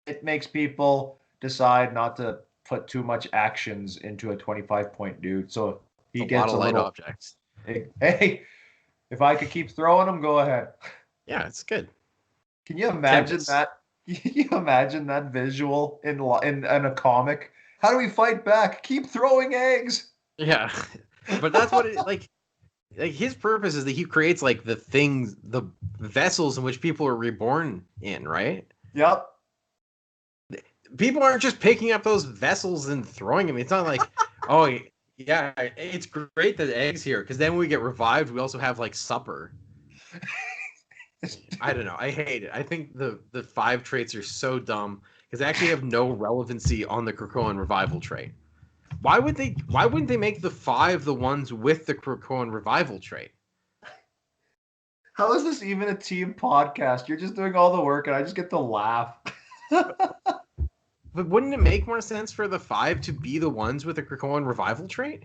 it makes people decide not to put too much actions into a 25-point dude. So It's he a lot gets of a light little, objects. hey, if I could keep throwing them, go ahead. Yeah, it's good. Can you imagine Tempest. that? Can you imagine that visual in a comic? How do we fight back? Keep throwing eggs. Yeah. But that's what it like his purpose is that he creates like the things the vessels in which people are reborn in, right? Yep. People aren't just picking up those vessels and throwing them. It's not like, oh yeah, it's great that eggs here because then when we get revived, we also have like supper. I don't know. I hate it. I think the five traits are so dumb because they actually have no relevancy on the Krakoan revival trait. Why wouldn't they make the five the ones with the Krakoan revival trait? How is this even a team podcast? You're just doing all the work and I just get to laugh. But wouldn't it make more sense for the five to be the ones with the Krakoan revival trait?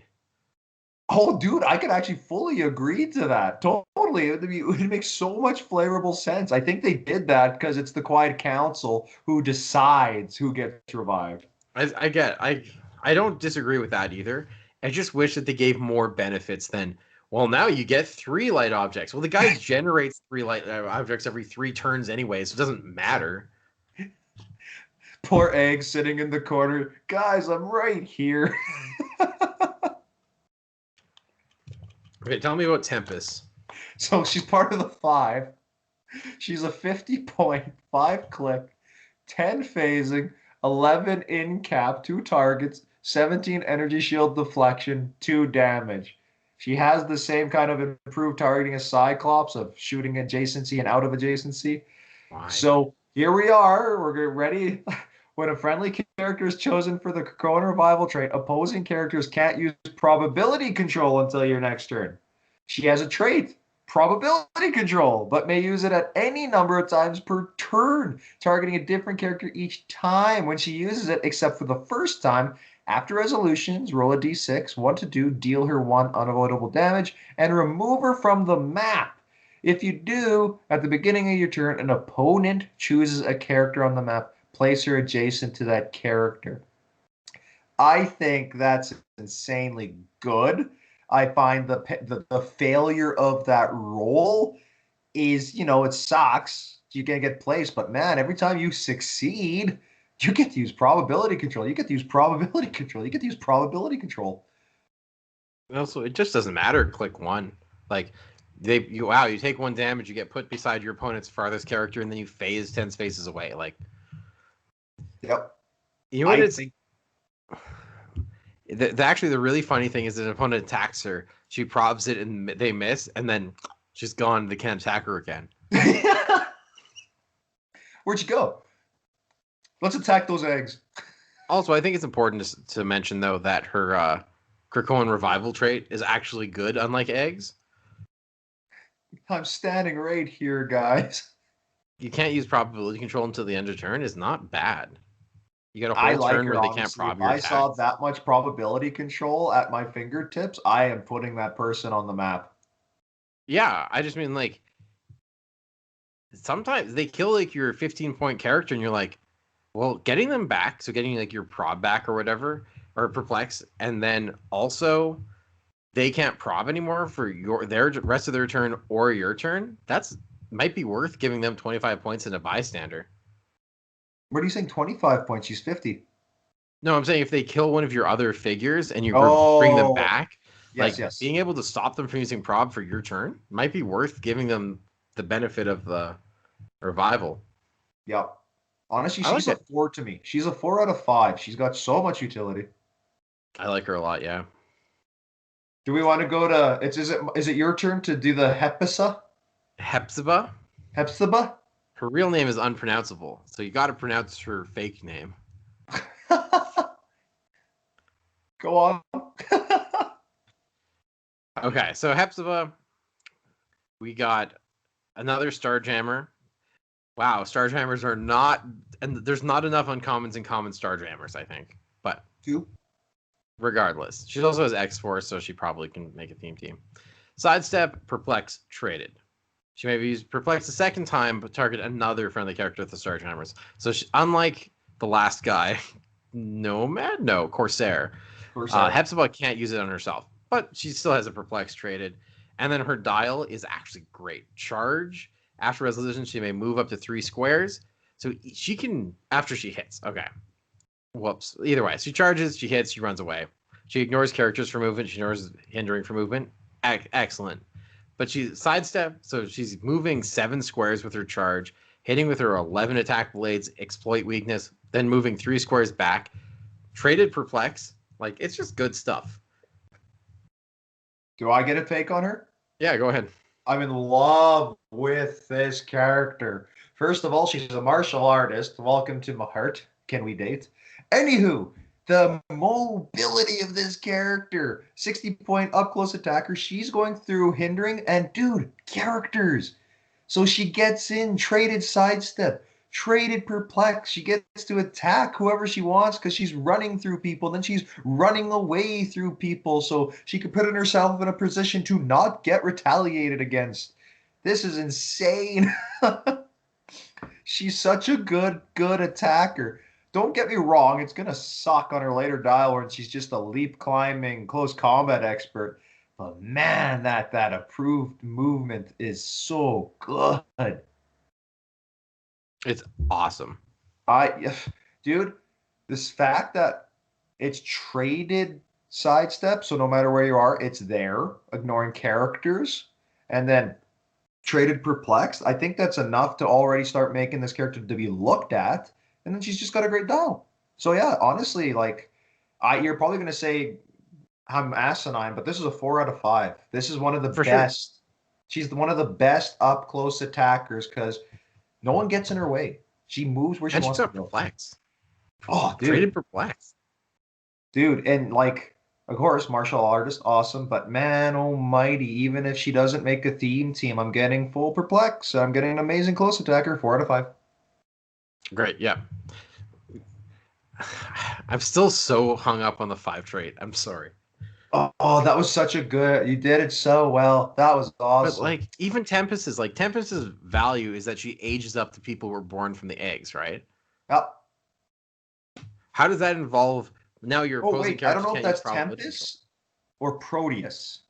Oh, dude, I could actually fully agree to that. Totally. It would make so much flavorable sense. I think they did that because it's the Quiet Council who decides who gets revived. I don't disagree with that either. I just wish that they gave more benefits than well now you get three light objects. Well the guy generates three light objects every 3 turns anyway, so it doesn't matter. Poor Egg sitting in the corner. Guys, I'm right here. Okay, tell me about Tempest. So she's part of the five. She's a 50-point, 5 click, 10 phasing, 11 in cap, 2 targets, 17 energy shield deflection, 2 damage. She has the same kind of improved targeting as Cyclops of shooting adjacency and out of adjacency. Why? So here we are. We're ready. When a friendly character is chosen for the Corona Revival trait, opposing characters can't use probability control until your next turn. She has a trait, probability control, but may use it at any number of times per turn, targeting a different character each time when she uses it, except for the first time. After resolutions, roll a d6, 1 to 2, deal her 1 unavoidable damage, and remove her from the map. If you do, at the beginning of your turn, an opponent chooses a character on the map, place her adjacent to that character. I think that's insanely good. I find the failure of that role is, it sucks. You're gonna get placed, but man, every time you succeed, you get to use probability control. You get to use probability control. You get to use probability control. Also, it just doesn't matter. Click one. Like you take one damage, you get put beside your opponent's farthest character, and then you phase 10 spaces away. Like, Yep. you know what? I It's think actually the really funny thing is that an opponent attacks her, she probs it, and they miss, and then she's gone. They can't attack her again. Where'd you go? Let's attack those eggs. Also, I think it's important to mention though that her Krakoan revival trait is actually good, unlike eggs. I'm standing right here, guys. You can't use probability control until the end of turn is not bad. You got a I whole like turn her, where they can't honestly. prob If your I saw attacks. that much probability control at my fingertips, I am putting that person on the map. Yeah, I just mean like sometimes they kill like your 15-point character and you're like, well, getting them back, so getting like your prob back or whatever, or perplex, and then also they can't prob anymore for their rest of their turn or your turn, that's might be worth giving them 25 points in a bystander. What are you saying? 25 points. She's 50. No, I'm saying if they kill one of your other figures and you bring them Oh, back, yes, like yes. being able to stop them from using prob for your turn might be worth giving them the benefit of the revival. Yep. Honestly, I she's like a it. 4 to me. She's a 4 out of 5. She's got so much utility. I like her a lot. Yeah. Do we want to go to is it your turn to do the Hepisa? Hepzibah. Hepzibah? Her real name is unpronounceable, so you got to pronounce her fake name. Go on. Okay, so Hepzibah, we got another Starjammer. Wow, Starjammers are not, and there's not enough uncommons and common Starjammers, I think. But 2. regardless, she also has X-Force, so she probably can make a theme team. Sidestep, Perplex, traded. She may be used Perplex a second time, but target another friendly character with the Starjammers. So unlike the last guy, Nomad? No, Corsair. Corsair. Hepzibah can't use it on herself, but she still has a Perplex traded. And then her dial is actually great. Charge. After resolution, she may move up to 3 squares. So she can, after she hits. Okay. Whoops. Either way, she charges, she hits, she runs away. She ignores characters for movement, she ignores hindering for movement. Excellent. But she sidestep, so she's moving 7 squares with her charge, hitting with her 11 attack blades, exploit weakness, then moving 3 squares back. Traded perplex. Like, it's just good stuff. Do I get a take on her? Yeah, go ahead. I'm in love with this character. First of all, she's a martial artist. Welcome to my heart. Can we date? Anywho, the mobility of this character 60-point up close attacker. She's going through hindering and, dude, characters. So she gets in, traded sidestep, traded perplex. She gets to attack whoever she wants because she's running through people. Then she's running away through people. So she can put herself in a position to not get retaliated against. This is insane. She's such a good attacker. Don't get me wrong, it's gonna suck on her later dial when she's just a leap climbing close combat expert. But man, that approved movement is so good. It's awesome. I, dude, this fact that it's traded sidestep, so no matter where you are, it's there, ignoring characters, and then traded perplexed. I think that's enough to already start making this character to be looked at, and then she's just got a great dial. So yeah, honestly, like, you're probably gonna say I'm asinine, but this is a 4 out of 5. This is one of the For sure. best. She's one of the best up close attackers because no one gets in her way. She moves where she And she's wants to got go. perplex. Oh, Traded perplex. and like, of course, martial artist, awesome, but man almighty, even if she doesn't make a theme team, I'm getting full perplex. I'm getting an amazing close attacker, 4 out of 5. Great, yeah. I'm still so hung up on the 5 trait. I'm sorry. That was such a good. You did it so well. That was But awesome. like even Tempest's value is that she ages up to people who were born from the eggs, right? Yep. How does that involve now your Oh opposing wait, I don't characters know if can't use that's probability control? Tempest or Proteus.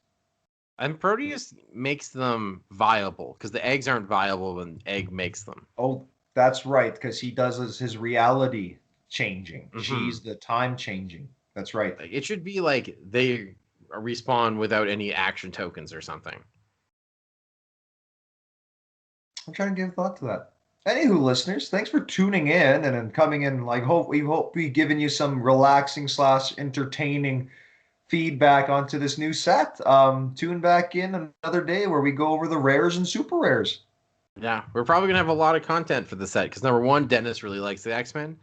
And Proteus makes them viable because the eggs aren't viable when egg makes them. Oh, that's right, because he does his reality changing. Hmm. She's the time changing. That's right. Like, it should be like they respawn without any action tokens or something. I'm trying to give thought to that. Anywho, listeners, thanks for tuning in and then coming in. Like, hope we given you some relaxing slash entertaining feedback onto this new set. Tune back in another day where we go over the rares and super rares. Yeah, we're probably gonna have a lot of content for the set because number one, Dennis really likes the X-Men.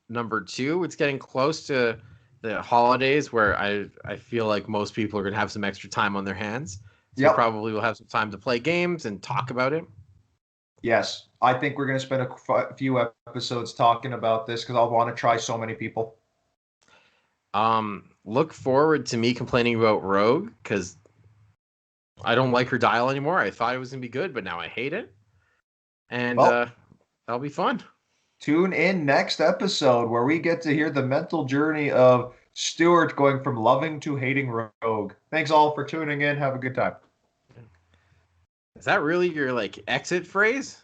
Number two, it's getting close to the holidays where I feel like most people are gonna have some extra time on their hands. So we Yep. probably will have some time to play games and talk about it. Yes. I think we're going to spend a few episodes talking about this because I'll want to try so many people. Look forward to me complaining about Rogue because I don't like her dial anymore. I thought it was gonna be good, but now I hate it. And Well, that'll be fun. tune in next episode where we get to hear the mental journey of Stuart going from loving to hating Rogue. Thanks all for tuning in. Have a good time. Is that really your like exit phrase?